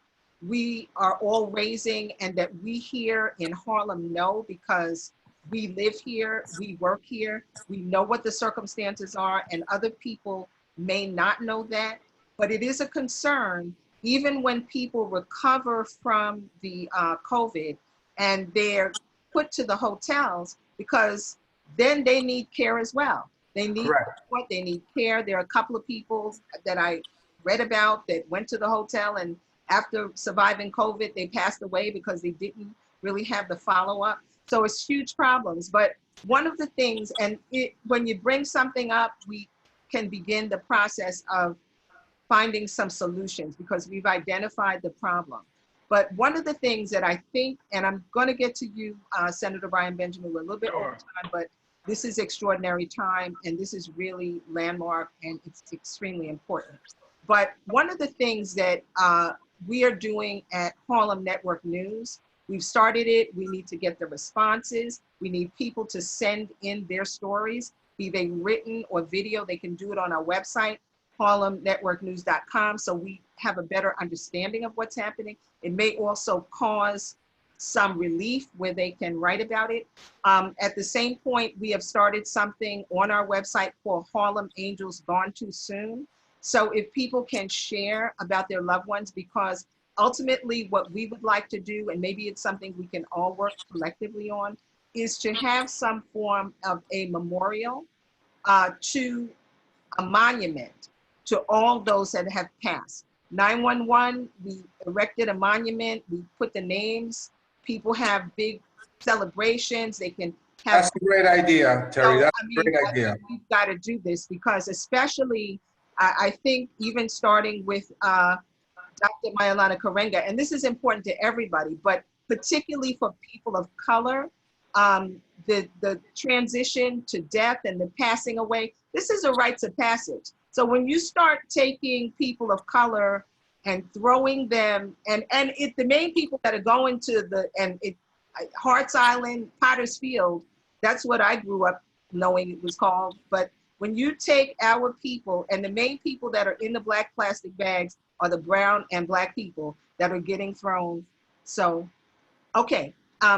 we are all raising and that we here in Harlem know, because we live here, we work here, we know what the circumstances are, and other people may not know that. But it is a concern, even when people recover from the COVID and they're put to the hotels, because then they need care as well. They need support, they need care. There are a couple of people that I read about that went to the hotel, and after surviving COVID, they passed away because they didn't really have the follow-up. So it's huge problems. But one of the things, and when you bring something up, we can begin the process of finding some solutions because we've identified the problem. But one of the things that I think, and I'm going to get to you, Senator Brian Benjamin, we're a little bit over time, but this is extraordinary time, and this is really landmark, and it's extremely important. But one of the things that we are doing at Harlem Network News, we've started it. We need to get the responses. We need people to send in their stories, be they written or video. They can do it on our website, harlemnetworknews.com, so we have a better understanding of what's happening. It may also cause some relief where they can write about it. At the same point, we have started something on our website called Harlem Angels Gone Too Soon. So if people can share about their loved ones, because ultimately what we would like to do, and maybe it's something we can all work collectively on, is to have some form of a memorial to a monument to all those that have passed. 911, we erected a monument, we put the names, people have big celebrations, they can have— That's a great idea, Terry. That's a great idea. We've got to do this because especially, I think even starting with Dr. Maulana Karenga, and this is important to everybody, but particularly for people of color, the transition to death and the passing away, this is a rites of passage. So when you start taking people of color and throwing them, and the main people that are going to Hart's Island, Potter's Field, that's what I grew up knowing it was called. But when you take our people, and the main people that are in the black plastic bags are the brown and black people that are getting thrown. So, okay.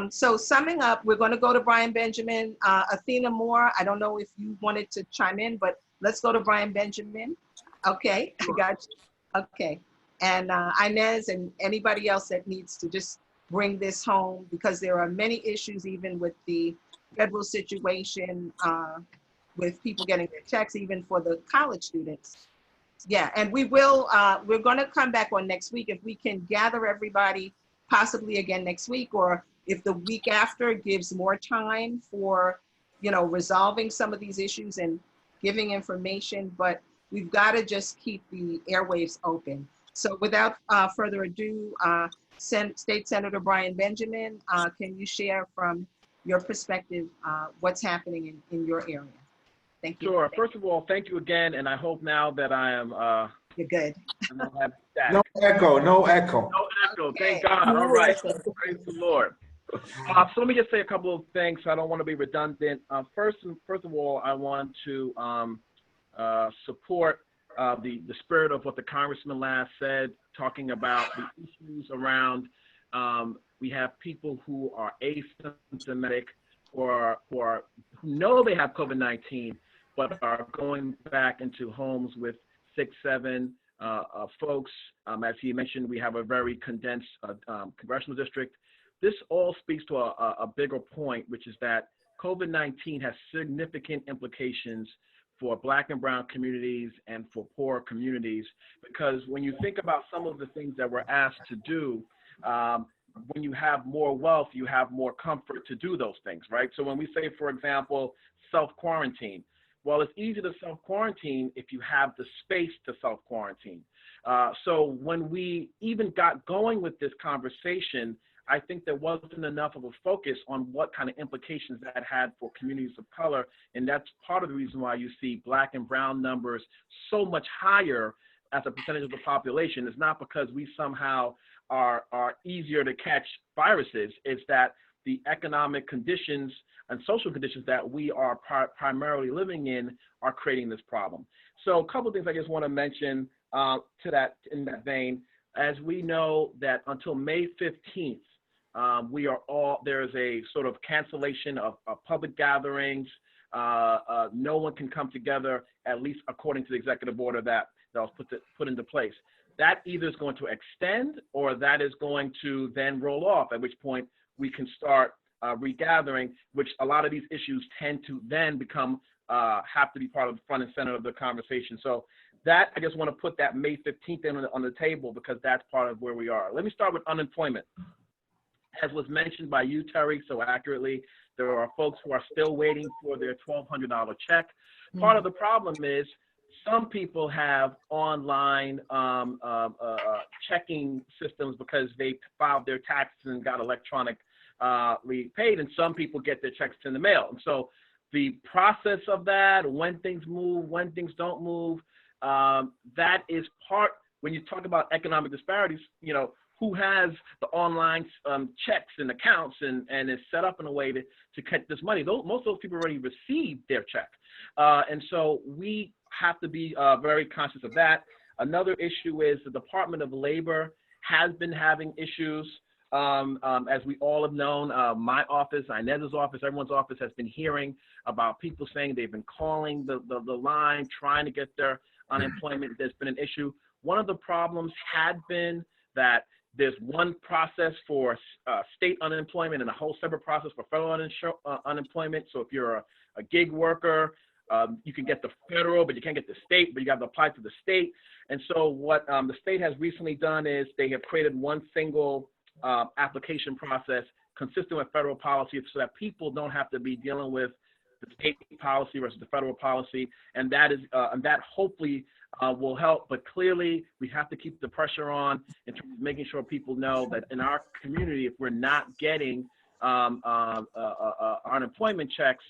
So summing up, we're going to go to Brian Benjamin. Athena Moore, I don't know if you wanted to chime in, but let's go to Brian Benjamin. Okay, I got you. Okay. And Inez and anybody else that needs to just bring this home, because there are many issues even with the federal situation, with people getting their checks, even for the college students. Yeah, and we will, we're gonna come back on next week. If we can gather everybody, possibly again next week, or if the week after gives more time for, resolving some of these issues and giving information, but we've gotta just keep the airwaves open. So without further ado, State Senator Brian Benjamin, can you share from your perspective what's happening in your area? Thank you. Sure. First of all, thank you again, and I hope now that I am. You're good. No echo, no echo. No echo. Okay. Thank God. All right. Praise the Lord. So let me just say a couple of things. I don't want to be redundant. First of all, I want to support the spirit of what the congressman last said, talking about the issues around, we have people who are asymptomatic or who know they have COVID-19, but are going back into homes with 6, 7 folks. As he mentioned, we have a very condensed congressional district. This all speaks to a bigger point, which is that COVID-19 has significant implications for Black and brown communities and for poor communities, because when you think about some of the things that we're asked to do, when you have more wealth, you have more comfort to do those things, right? So when we say, for example, self-quarantine, well, it's easy to self-quarantine if you have the space to self-quarantine. So when we even got going with this conversation, I think there wasn't enough of a focus on what kind of implications that had for communities of color. And that's part of the reason why you see Black and brown numbers so much higher as a percentage of the population. It's not because we somehow are easier to catch viruses. It's that the economic conditions and social conditions that we are primarily living in are creating this problem. So a couple of things I just want to mention in that vein. As we know that until May 15th, there's a sort of cancellation of public gatherings. No one can come together, at least according to the executive order that was put into place. That either is going to extend or that is going to then roll off, at which point we can start regathering, which a lot of these issues tend to then have to be part of the front and center of the conversation. So that, I just want to put that May 15th on the table because that's part of where we are. Let me start with unemployment. As was mentioned by you, Terri, so accurately, there are folks who are still waiting for their $1,200 check. Part of the problem is some people have online checking systems because they filed their taxes and got electronically paid, and some people get their checks in the mail. And so the process of that, when things move, when things don't move, that is part, when you talk about economic disparities, you know, who has the online checks and accounts and is set up in a way to get this money. Most of those people already received their check. And so we have to be very conscious of that. Another issue is the Department of Labor has been having issues. As we all have known, my office, Inez's office, everyone's office has been hearing about people saying they've been calling the line, trying to get their unemployment. There's been an issue. One of the problems had been that there's one process for state unemployment and a whole separate process for federal unemployment. So if you're a gig worker, you can get the federal, but you can't get the state, but you got to apply to the state. And so what the state has recently done is they have created one single application process consistent with federal policy so that people don't have to be dealing with the state policy versus the federal policy. And that is, and that hopefully will help, but clearly we have to keep the pressure on in terms of making sure people know that in our community, if we're not getting our unemployment checks,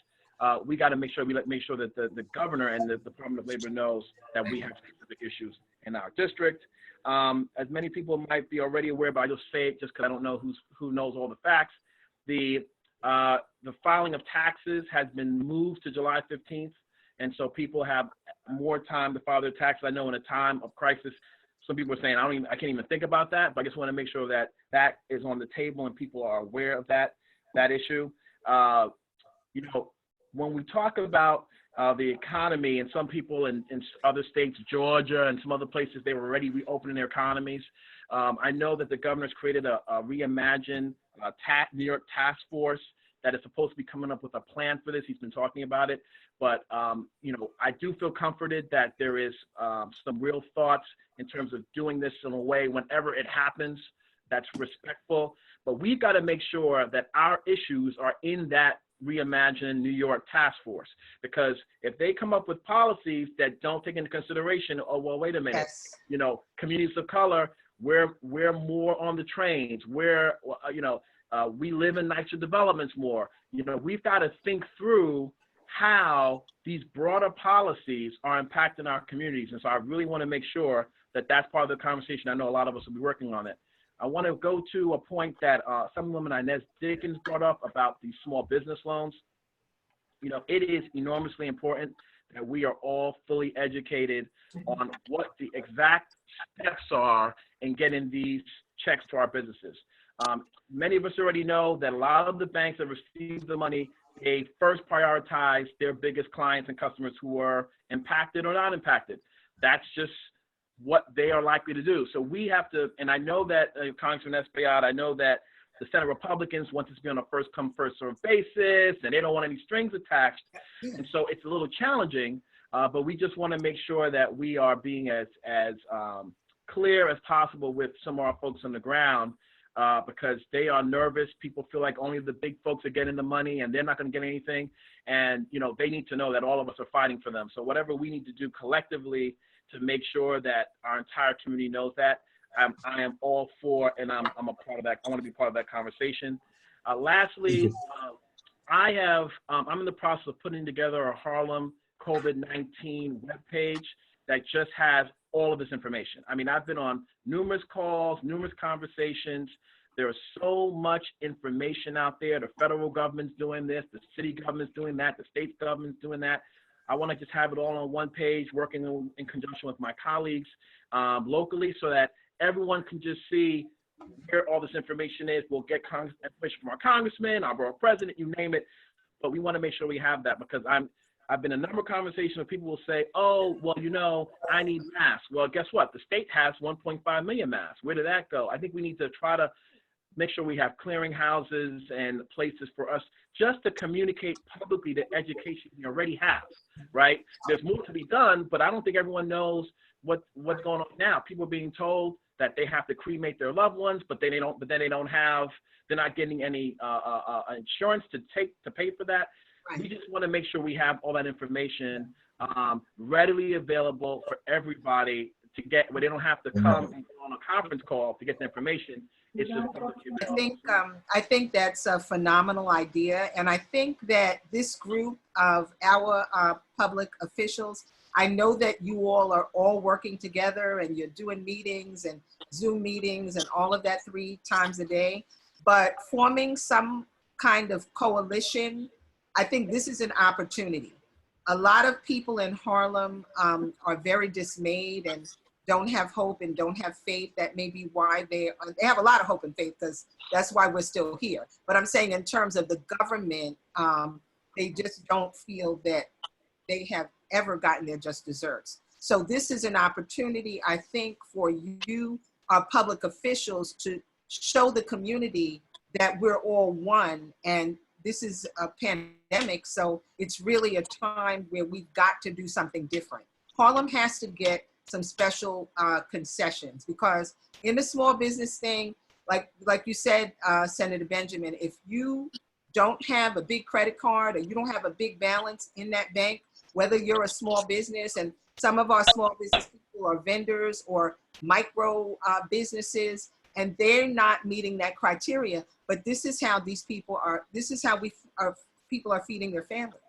we got to make sure that the governor and the Department of Labor knows that we have specific issues in our district. As many people might be already aware, but I just say it just because I don't know who knows all the facts. The filing of taxes has been moved to July 15th. And so people have more time to file their taxes. I know in a time of crisis, some people are saying, I can't even think about that, but I just want to make sure that that is on the table and people are aware of that issue. You know, when we talk about the economy, and some people in other states, Georgia and some other places, they were already reopening their economies. I know that the governor's created a Reimagine New York task force that is supposed to be coming up with a plan for this. He's been talking about it. But, you know, I do feel comforted that there is some real thoughts in terms of doing this in a way whenever it happens that's respectful. But we've got to make sure that our issues are in that Reimagine New York task force, because if they come up with policies that don't take into consideration, oh, well, wait a minute, Yes. You know, communities of color, we're more on the trains, we live in nicer developments more. You know, we've got to think through how these broader policies are impacting our communities. And so I really want to make sure that that's part of the conversation. I know a lot of us will be working on it. I want to go to a point that Assemblywoman Inez.Dickens brought up about these small business loans. You know, it is enormously important that we are all fully educated on what the exact steps are in getting these checks to our businesses. Many of us already know that a lot of the banks that receive the money, they first prioritize their biggest clients and customers who are impacted or not impacted. That's just what they are likely to do. So we have to, and I know that Congressman Espaillat, I know that the Senate Republicans want this to be on a first come, first served basis, and they don't want any strings attached. And so it's a little challenging, but we just want to make sure that we are being as clear as possible with some of our folks on the ground, because they are nervous. People feel like only the big folks are getting the money and they're not going to get anything. And, you know, they need to know that all of us are fighting for them. So whatever we need to do collectively to make sure that our entire community knows that, I am all for, and I'm a part of that. I want to be part of that conversation. Lastly, I'm in the process of putting together a Harlem COVID-19 webpage that just has all of this information. I mean, I've been on numerous calls, numerous conversations. There's so much information out there. The federal government's doing this, the city government's doing that, the state government's doing that. I want to just have it all on one page, working in conjunction with my colleagues locally, so that everyone can just see where all this information is. We'll get information from our congressman, our borough president, you name it. But we want to make sure we have that, because I've been in a number of conversations where people will say, oh, well, you know, I need masks. Well, guess what? The state has 1.5 million masks. Where did that go? I think we need to try to make sure we have clearinghouses and places for us just to communicate publicly the education we already have, right? There's more to be done, but I don't think everyone knows what's going on now. People are being told that they have to cremate their loved ones, but they're not getting any insurance to pay for that. Right. We just want to make sure we have all that information readily available for everybody to get, where they don't have to come and go on a conference call to get the information. It's just I think that's a phenomenal idea, and I think that this group of our public officials, I know that you all are all working together and you're doing meetings and Zoom meetings and all of that 3 times a day, but forming some kind of coalition, I think this is an opportunity. A lot of people in Harlem are very dismayed and don't have hope and don't have faith. That may be why they have a lot of hope and faith, because that's why we're still here. But I'm saying in terms of the government, they just don't feel that they have ever gotten their just desserts. So this is an opportunity, I think, for you, our public officials, to show the community that we're all one, and this is a pandemic, so it's really a time where we've got to do something different. Harlem has to get some special concessions, because in the small business thing, like you said, Senator Benjamin, if you don't have a big credit card or you don't have a big balance in that bank, whether you're a small business, and some of our small business people are vendors or micro businesses, and they're not meeting that criteria, but this is how these people are, this is how people are feeding their families.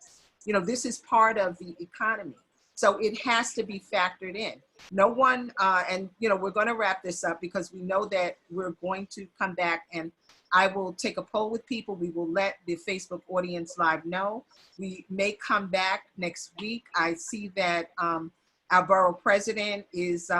You know, this is part of the economy. So it has to be factored in. No one, and you know, we're gonna wrap this up because we know that we're going to come back, and I will take a poll with people. We will let the Facebook audience live know. We may come back next week. I see that our borough president is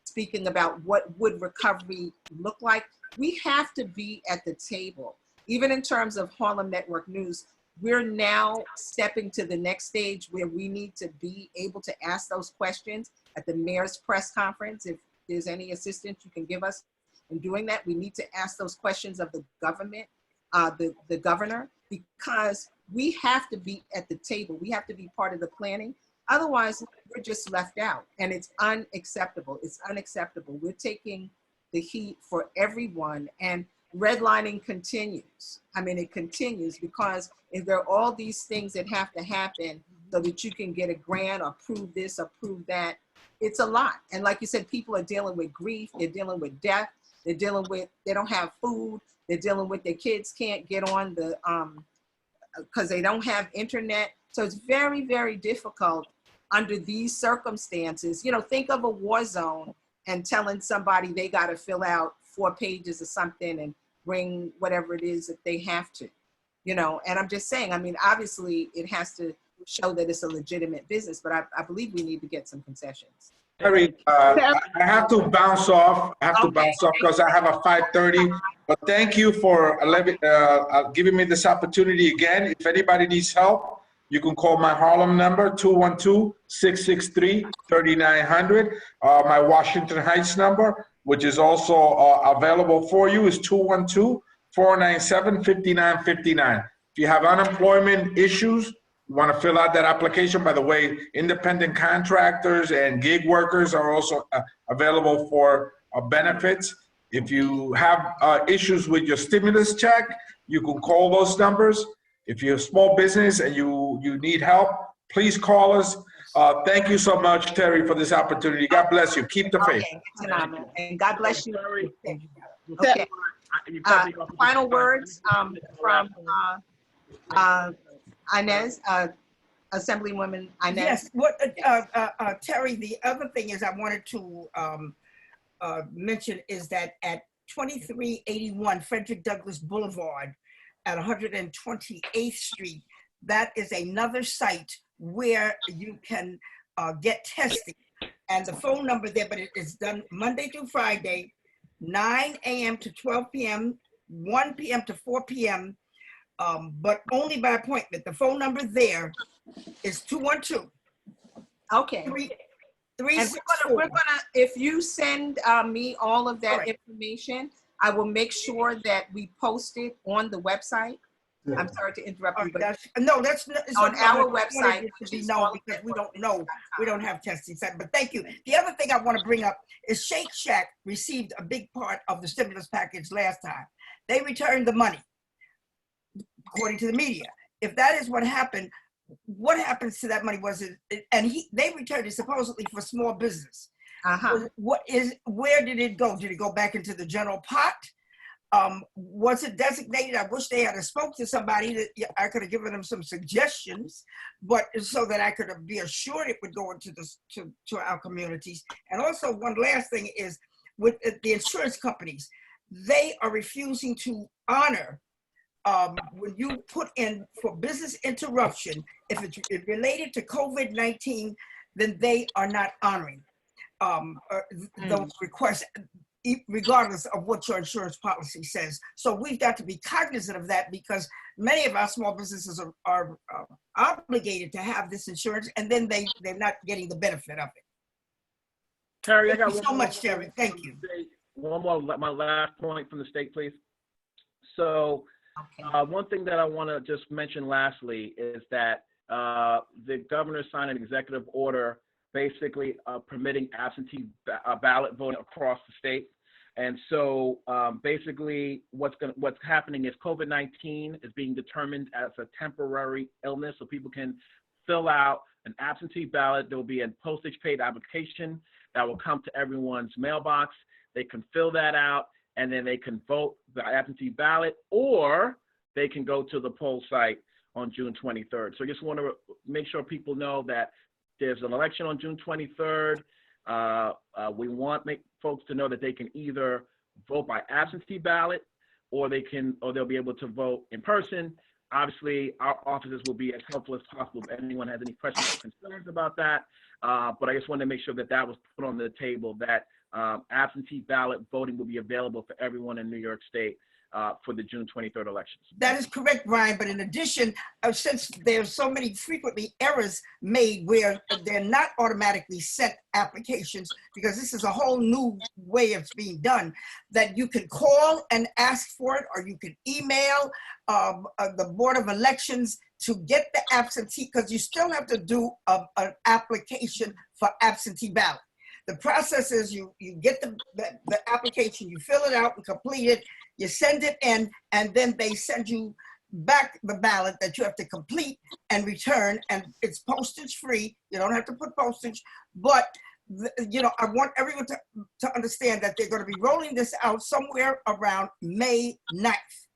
speaking about what would recovery look like. We have to be at the table. Even in terms of Harlem Network News, we're now stepping to the next stage where we need to be able to ask those questions at the mayor's press conference. If there's any assistance you can give us in doing that, we need to ask those questions of the government, the governor, because we have to be at the table. We have to be part of the planning. Otherwise, we're just left out, and it's unacceptable. It's unacceptable. We're taking the heat for everyone, and redlining continues. I mean, it continues, because if there are all these things that have to happen so that you can get a grant or prove this or prove that, it's a lot. And like you said, people are dealing with grief, they're dealing with death, they're dealing with, they don't have food, they're dealing with their kids can't get on the, because they don't have internet. So it's very, very difficult under these circumstances. You know, think of a war zone and telling somebody they got to fill out 4 pages or something and bring whatever it is that they have to, you know. And I'm just saying, I mean, obviously it has to show that it's a legitimate business, but I believe we need to get some concessions. Terry, I have to bounce off. I have to bounce off because I have a 5:30. But thank you for giving me this opportunity again. If anybody needs help, you can call my Harlem number, 212-663-3900. My Washington Heights number, which is also available for you, is 212-497-5959. If you have unemployment issues, you want to fill out that application. By the way, independent contractors and gig workers are also available for benefits. If you have issues with your stimulus check, you can call those numbers. If you're a small business and you need help, please call us. Thank you so much, Terry, for this opportunity. God bless you. Keep the faith. Okay, and God bless you. Terry. Okay. Final words from Inez, Assemblywoman Inez. Yes, Terry, the other thing is I wanted to mention is that at 2381 Frederick Douglass Boulevard at 128th Street, that is another site where you can get testing. And the phone number there, but it is done Monday through Friday, 9 a.m. to 12 p.m., 1 p.m. to 4 p.m., but only by appointment. The phone number there is 212. Okay. 364. We're gonna, if you send me all of that information, I will make sure that we post it on the website. Yeah. I'm sorry to interrupt you, but no, that's not, it's on our website. Because we don't know, we don't have testing site. But thank you. The other thing I want to bring up is Shake Shack received a big part of the stimulus package last time. They returned the money, according to the media. If that is what happened, what happens to that money? Was it? And they returned it supposedly for small business. Where did it go? Did it go back into the general pot? Was it designated? I wish they had spoke to somebody that I could have given them some suggestions, but so that I could be assured it would go into to our communities. And also one last thing is with the insurance companies, they are refusing to honor when you put in for business interruption, if it's related to COVID-19, then they are not honoring those requests, regardless of what your insurance policy says. So we've got to be cognizant of that because many of our small businesses are obligated to have this insurance, and then they're not getting the benefit of it. Terry, I got Thank you so much, Terry. Thank you. One more, my last point from the state, please. So one thing that I want to just mention lastly is that the governor signed an executive order basically permitting absentee ballot voting across the state. And so basically what's happening is COVID-19 is being determined as a temporary illness, so people can fill out an absentee ballot. There will be a postage paid application that will come to everyone's mailbox. They can fill that out and then they can vote the absentee ballot, or they can go to the poll site on June 23rd. So I just want to make sure people know that there's an election on June 23rd. We want folks to know that they can either vote by absentee ballot, or they'll be able to vote in person. Obviously, our offices will be as helpful as possible if anyone has any questions or concerns about that. But I just wanted to make sure that that was put on the table, that absentee ballot voting will be available for everyone in New York State for the June 23rd elections. That is correct, Brian. But in addition, since there's so many frequently errors made where they're not automatically sent applications, because this is a whole new way of being done, that you can call and ask for it, or you can email the Board of Elections to get the absentee, because you still have to do an application for absentee ballot. The process is you get the application, you fill it out and complete it, you send it in, and then they send you back the ballot that you have to complete and return, and it's postage free. You don't have to put postage, but I want everyone to understand that they're going to be rolling this out somewhere around May 9th.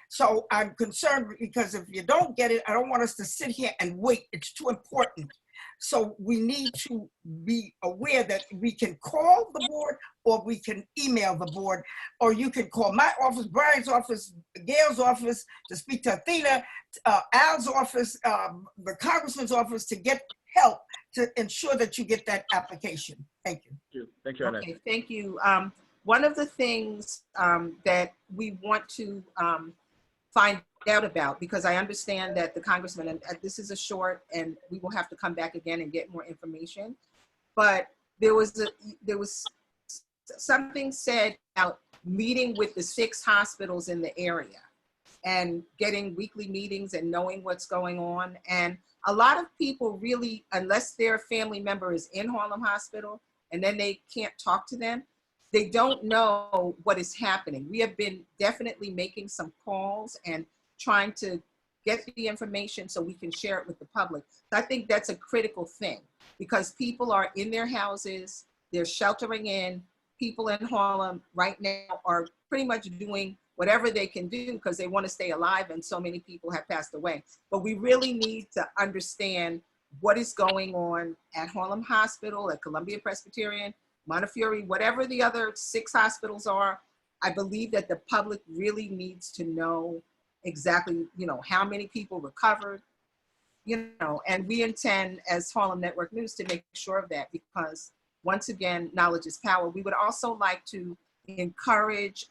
So I'm concerned because if you don't get it, I don't want us to sit here and wait. It's too important. So we need to be aware that we can call the board or we can email the board, or you can call my office, Brian's office, Gail's office to speak to Athena, Al's office, the congressman's office to get help to ensure that you get that application. Thank you. Thank you, Inez. Okay, thank you. One of the things that we want to find out about, because I understand that the congressman, and this is a short, and we will have to come back again and get more information, but there was something said about meeting with the 6 hospitals in the area and getting weekly meetings and knowing what's going on. And a lot of people really, unless their family member is in Harlem Hospital and then they can't talk to them, they don't know what is happening. We have been definitely making some calls and trying to get the information so we can share it with the public. So I think that's a critical thing, because people are in their houses, they're sheltering in. People in Harlem right now are pretty much doing whatever they can do because they want to stay alive, and so many people have passed away. But we really need to understand what is going on at Harlem Hospital, at Columbia Presbyterian, Montefiore, whatever the other 6 hospitals are. I believe that the public really needs to know exactly, how many people recovered, and we intend as Harlem Network News to make sure of that, because once again, knowledge is power. We would also like to encourage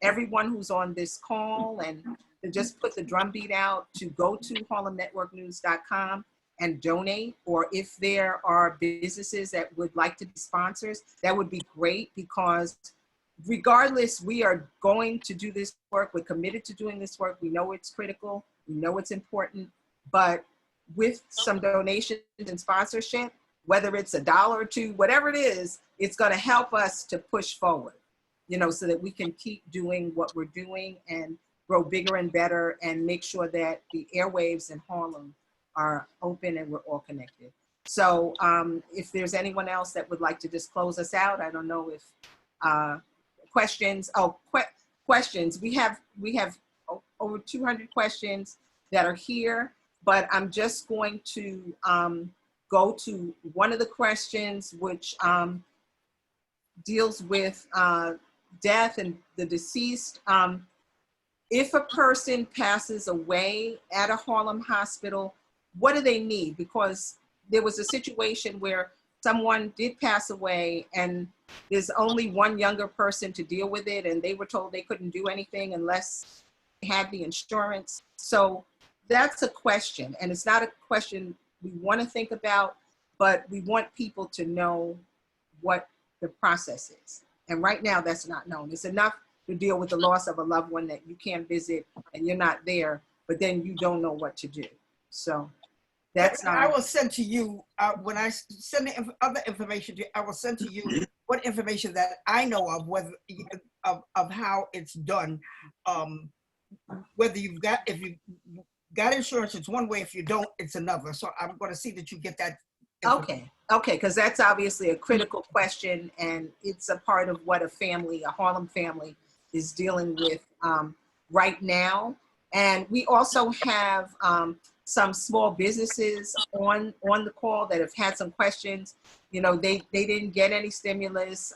everyone who's on this call and to just put the drumbeat out to go to harlemnetworknews.com and donate, or if there are businesses that would like to be sponsors, that would be great, because regardless, we are going to do this work. We're committed to doing this work. We know it's critical. We know it's important, but with some donations and sponsorship, whether it's $1 or $2, whatever it is, it's going to help us to push forward, so that we can keep doing what we're doing and grow bigger and better and make sure that the airwaves in Harlem are open and we're all connected. So if there's anyone else that would like to just close us out, I don't know if questions. Questions. We have over 200 questions that are here, but I'm just going to go to one of the questions, which deals with death and the deceased. If a person passes away at a Harlem hospital, what do they need? Because there was a situation where someone did pass away and there's only one younger person to deal with it, and they were told they couldn't do anything unless they had the insurance. So that's a question, and it's not a question we want to think about, but we want people to know what the process is. And right now that's not known. It's enough to deal with the loss of a loved one that you can't visit and you're not there, but then you don't know what to do. So that's I will send to you, when I send the other information to you, I will send to you what information that I know of, whether of how it's done. Whether if you got insurance, it's one way. If you don't, it's another. So I'm going to see that you get that. Okay, because that's obviously a critical question, and it's a part of what a Harlem family is dealing with right now. And we also have some small businesses on the call that have had some questions. They didn't get any stimulus.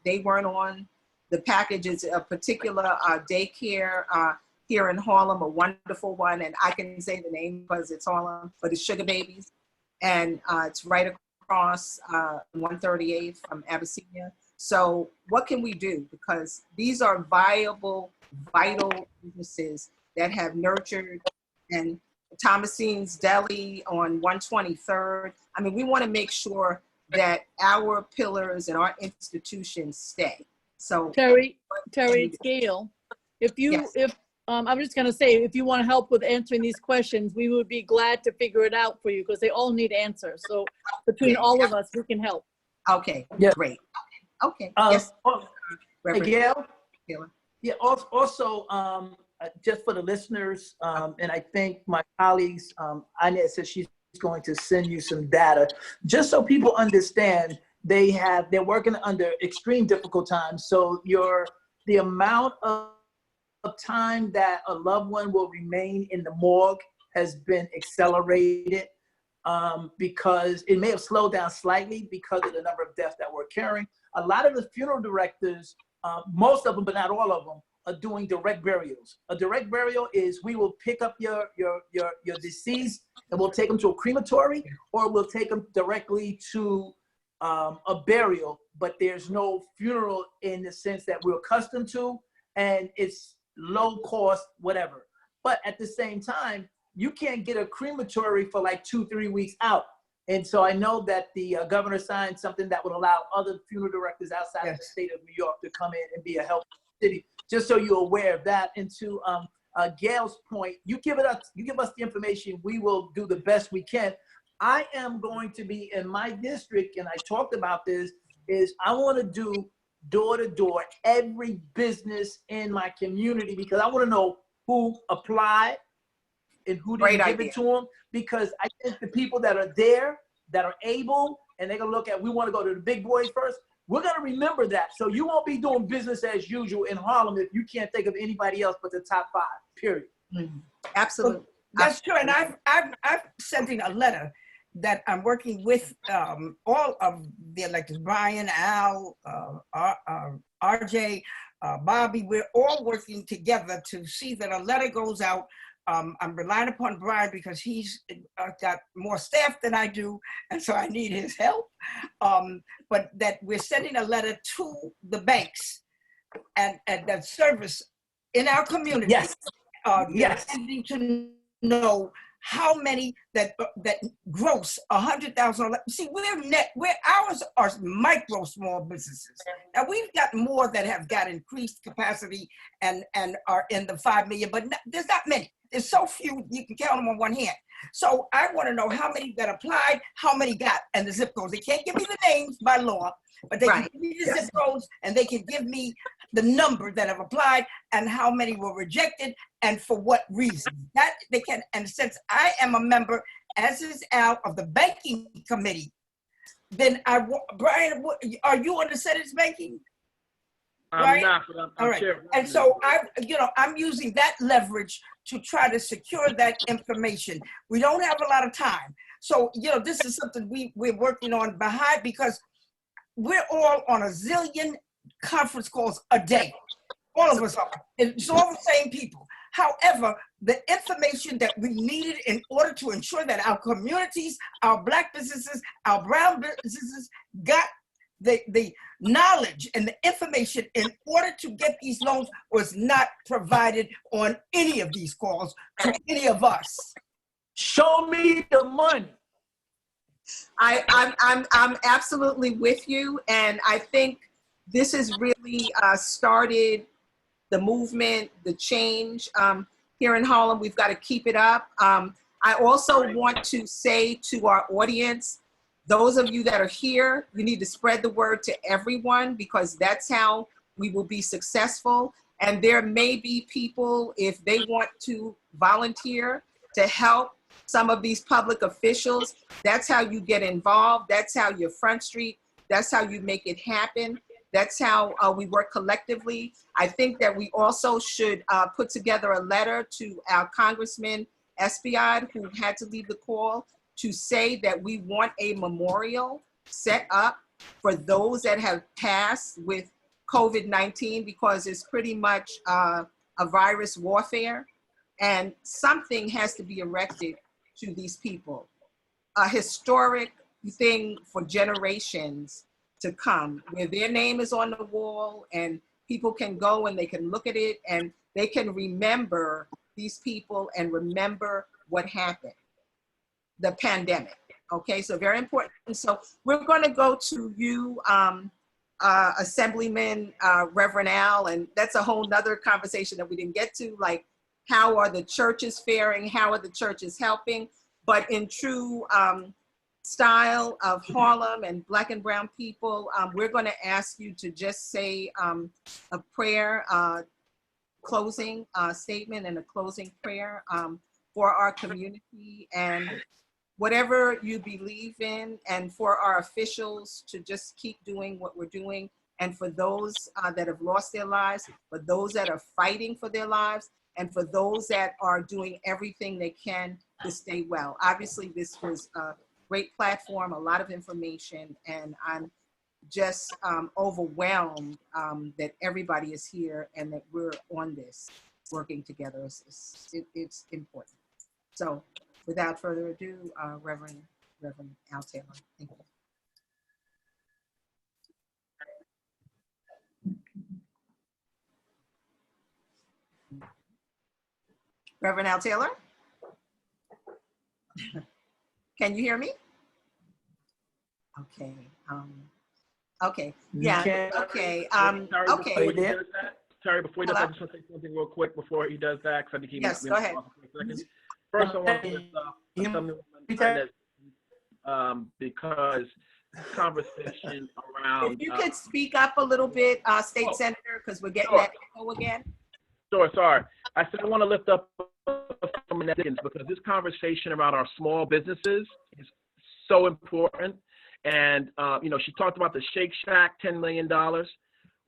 They weren't on the packages. A particular daycare here in Harlem, a wonderful one, and I can say the name because it's Harlem, but it's Sugar Babies. And it's right across 138th from Abyssinia. So what can we do? Because these are vital businesses that have nurtured, and Thomasin's Deli on 123rd. I mean, we want to make sure that our pillars and our institutions stay. So Terry, it's Gail. Yes. I'm just going to say, if you want to help with answering these questions, we would be glad to figure it out for you, because they all need answers. So between all of us, we can help. Okay, Yeah. great. Okay. Yes. Reverend. Gail? Taylor. Yeah, also, just for the listeners, and I think my colleagues, Inez said she's going to send you some data, just so people understand they're working under extreme difficult times. So the amount of time that a loved one will remain in the morgue has been accelerated. because it may have slowed down slightly because of the number of deaths that we're carrying. A lot of the funeral directors, most of them, but not all of them, are doing direct burials. A direct burial is we will pick up your deceased and we'll take them to a crematory, or we'll take them directly to a burial, but there's no funeral in the sense that we're accustomed to, and it's low cost, whatever. But at the same time, you can't get a crematory for like 2-3 weeks out. And so I know that the governor signed something that would allow other funeral directors outside of the state of New York to come in and be a help to the city, just so you're aware of that. And to Gale's point, you give us the information, we will do the best we can. I am going to be in my district, and I talked about this, is I want to do door to door every business in my community, because I want to know who applied and who didn't give it to them, because I think the people that are there, that are able, and they're gonna look at, we want to go to the big boys first, we're gonna remember that. So you won't be doing business as usual in Harlem if you can't think of anybody else but the top 5, period. Mm-hmm. Absolutely. Well, that's true, and I've sending a letter that I'm working with all of the electeds, Brian, Al, RJ, Bobby. We're all working together to see that a letter goes out. I'm relying upon Brian because he's got more staff than I do, and so I need his help. But that we're sending a letter to the banks and that service in our community. Yes. Yes. Needing to know how many that gross $100,000. See, ours are micro small businesses. Now we've got more that have got increased capacity and are in the 5 million, but there's not many. There's so few, you can count them on one hand. So I want to know how many that applied, how many got, and the zip codes. They can't give me the names by law, but they can give me the zip codes, and they can give me the number that have applied and how many were rejected and for what reason. That they can. And since I am a member, as is Al, of the banking committee, then Brian, are you on the Senate's banking? I'm not, but I'm all right. sure. And so I'm using that leverage to try to secure that information. We don't have a lot of time. So, this is something we're working on behind, because we're all on a zillion conference calls a day. All of us are. It's all the same people. However, the information that we needed in order to ensure that our communities, our Black businesses, our brown businesses got the knowledge and the information in order to get these loans was not provided on any of these calls to any of us. Show me the money. I'm absolutely with you, and I think this has really started the movement, the change here in Harlem. We've got to keep it up. I also want to say to our audience, those of you that are here, you need to spread the word to everyone, because that's how we will be successful. And there may be people, if they want to volunteer to help some of these public officials, that's how you get involved. That's how you front street. That's how you make it happen. That's how we work collectively. I think that we also should put together a letter to our Congressman Adriano, who had to leave the call, to say that we want a memorial set up for those that have passed with COVID-19, because it's pretty much a virus warfare, and something has to be erected to these people. A historic thing for generations to come, where their name is on the wall and people can go and they can look at it and they can remember these people and remember what happened. The pandemic. Okay, so very important. So we're going to go to you, Assemblyman Reverend Al, and that's a whole nother conversation that we didn't get to, like how are the churches faring, how are the churches helping, but in true style of Harlem and Black and brown people, we're going to ask you to just say a prayer, closing statement and a closing prayer for our community and whatever you believe in, and for our officials to just keep doing what we're doing, and for those that have lost their lives, for those that are fighting for their lives, and for those that are doing everything they can to stay well. Obviously, this was a great platform, a lot of information, and I'm just overwhelmed that everybody is here and that we're on this, working together. It's important. So without further ado, Reverend Al Taylor, thank you. Reverend Al Taylor? Can you hear me? Okay. Okay. Yeah. Okay. Terry, before he does that, I just want to say something real quick before he does that, because I think he yes, go ahead. First, I want to because conversation around. If you could speak up a little bit, State Senator, because we're getting that echo again. Sure, sorry. I said I want to lift up from Inez because this conversation around our small businesses is so important. And, you know, she talked about the Shake Shack, $10 million.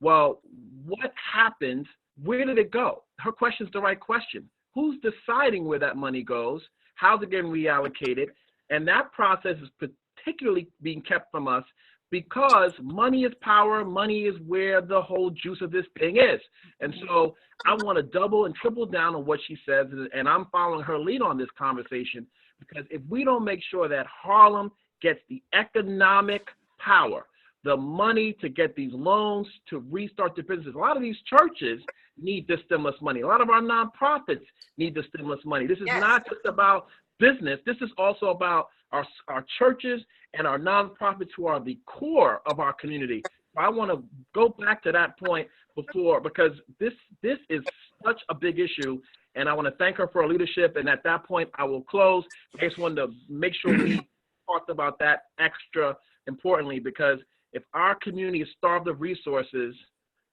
Well, what happened? Where did it go? Her question is the right question. Who's deciding where that money goes? How's it getting reallocated? And that process is particularly being kept from us because money is power. Money is where the whole juice of this thing is. And so I want to double and triple down on what she says. And I'm following her lead on this conversation because if we don't make sure that Harlem gets the economic power, the money to get these loans to restart their businesses. A lot of these churches need this stimulus money. A lot of our nonprofits need the stimulus money. This is not just about business. This is also about our churches and our nonprofits who are the core of our community. I want to go back to that point before because this is such a big issue, and I want to thank her for her leadership. And at that point, I will close. I just wanted to make sure we talked about that extra importantly because if our community is starved of resources,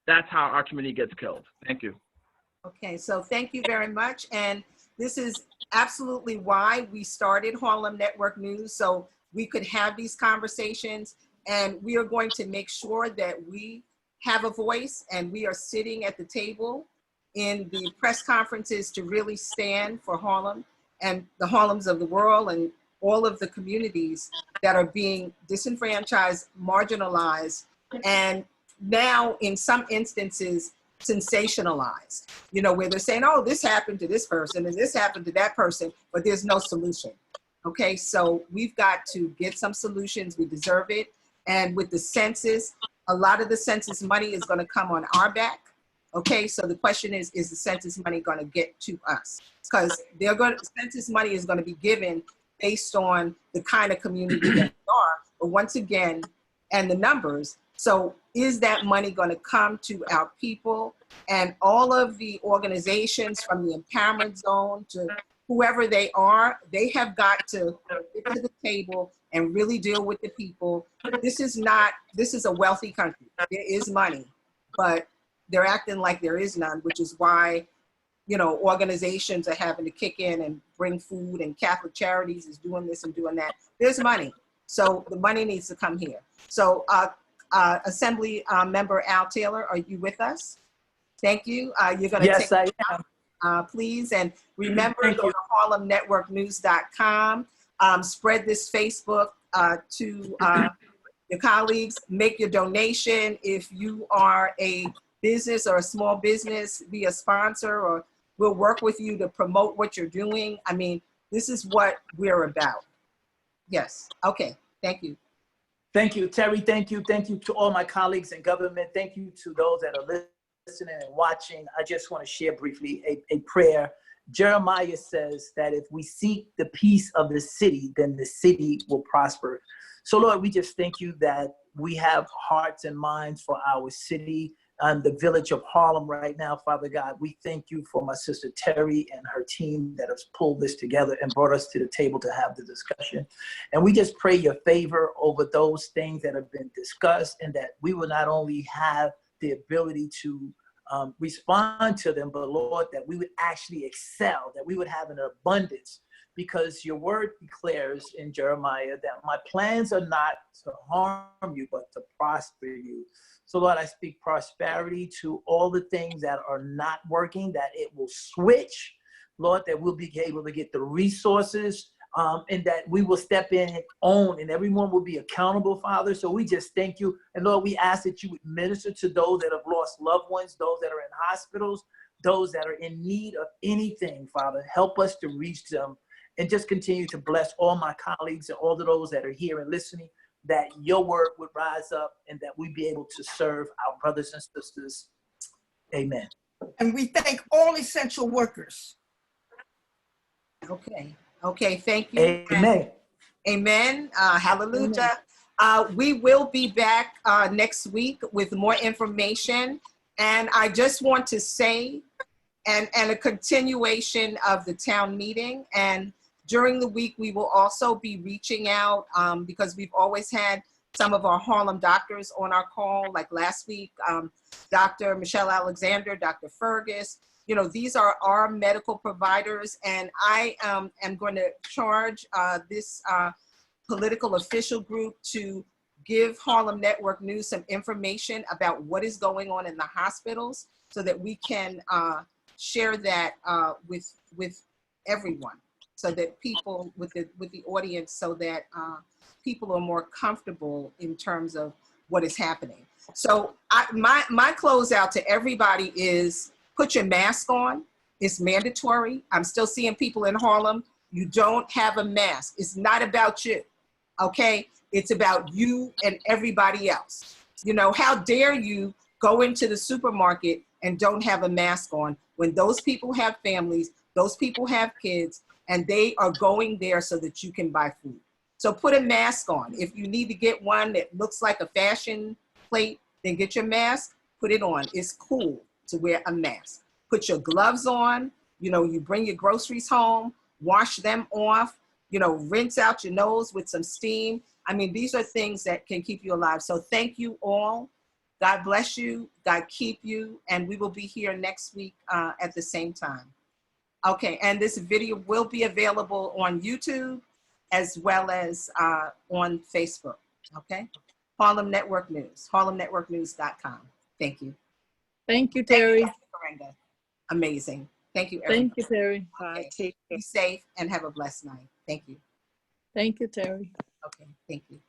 that's how our community gets killed. Thank you. Okay, so thank you very much. And this is absolutely why we started Harlem Network News, so we could have these conversations. And we are going to make sure that we have a voice and we are sitting at the table in the press conferences to really stand for Harlem and the Harlems of the world and all of the communities that are being disenfranchised, marginalized, and now in some instances sensationalized, you know, where they're saying, oh, this happened to this person and this happened to that person, but there's no solution. Okay, so we've got to get some solutions. We deserve it. And with the census, a lot of the census money is going to come on our back. Okay, so the question is the census money going to get to us? Because census money is going to be given based on the kind of community that we are. But once again, and the numbers, so is that money going to come to our people? And all of the organizations from the empowerment zone to whoever they are, they have got to get to the table and really deal with the people. This is a wealthy country. There is money, but they're acting like there is none, which is why, you know, organizations are having to kick in and bring food, and Catholic Charities is doing this and doing that. There's money. So the money needs to come here. So Assembly Member Al Taylor, are you with us? Thank you. You're going to yes, I am. Please. And remember, go to harlemnetworknews.com. Spread this Facebook to your colleagues. Make your donation. If you are a business or a small business, be a sponsor, or we'll work with you to promote what you're doing. I mean, this is what we're about. Yes. Okay. Thank you. Thank you, Terry. Thank you. Thank you to all my colleagues in government. Thank you to those that are listening and watching. I just want to share briefly a prayer. Jeremiah says that if we seek the peace of the city, then the city will prosper. So Lord, we just thank you that we have hearts and minds for our city and the village of Harlem right now, Father God. We thank you for my sister Terry and her team that has pulled this together and brought us to the table to have the discussion. And we just pray your favor over those things that have been discussed, and that we will not only have the ability to respond to them, but Lord, that we would actually excel, that we would have an abundance because your word declares in Jeremiah that my plans are not to harm you, but to prosper you. So Lord, I speak prosperity to all the things that are not working, that it will switch, Lord, that we'll be able to get the resources, and that we will step in and own, and everyone will be accountable, Father. So we just thank you. And Lord, we ask that you would minister to those that have lost loved ones, those that are in hospitals, those that are in need of anything, Father. Help us to reach them, and just continue to bless all my colleagues and all of those that are here and listening, that your word would rise up and that we be able to serve our brothers and sisters. Amen. And we thank all essential workers. Okay. Okay. Thank you. Amen. Amen. Hallelujah. We will be back next week with more information. And I just want to say, and a continuation of the town meeting. And during the week, we will also be reaching out because we've always had some of our Harlem doctors on our call, like last week, Dr. Michelle Alexander, Dr. Fergus. You know, these are our medical providers, and I am going to charge this political official group to give Harlem Network News some information about what is going on in the hospitals so that we can share that with everyone, so that people with the audience, so that people are more comfortable in terms of what is happening. So my closeout to everybody is put your mask on. It's mandatory. I'm still seeing people in Harlem. You don't have a mask. It's not about you, okay? It's about you and everybody else. You know, how dare you go into the supermarket and don't have a mask on when those people have families, those people have kids, and they are going there so that you can buy food. So put a mask on. If you need to get one that looks like a fashion plate, then get your mask, put it on. It's cool to wear a mask. Put your gloves on. You know, you bring your groceries home, wash them off, you know, rinse out your nose with some steam. I mean, these are things that can keep you alive. So thank you all. God bless you. God keep you. And we will be here next week at the same time. Okay, and this video will be available on YouTube as well as on Facebook, okay? Harlem Network News, harlemnetworknews.com. Thank you. Thank you, Terri. Thank you, Dr. Karenga. Amazing. Thank you, everyone. Thank you, Terri. Okay. Bye. Be safe and have a blessed night. Thank you. Thank you, Terri. Okay, thank you.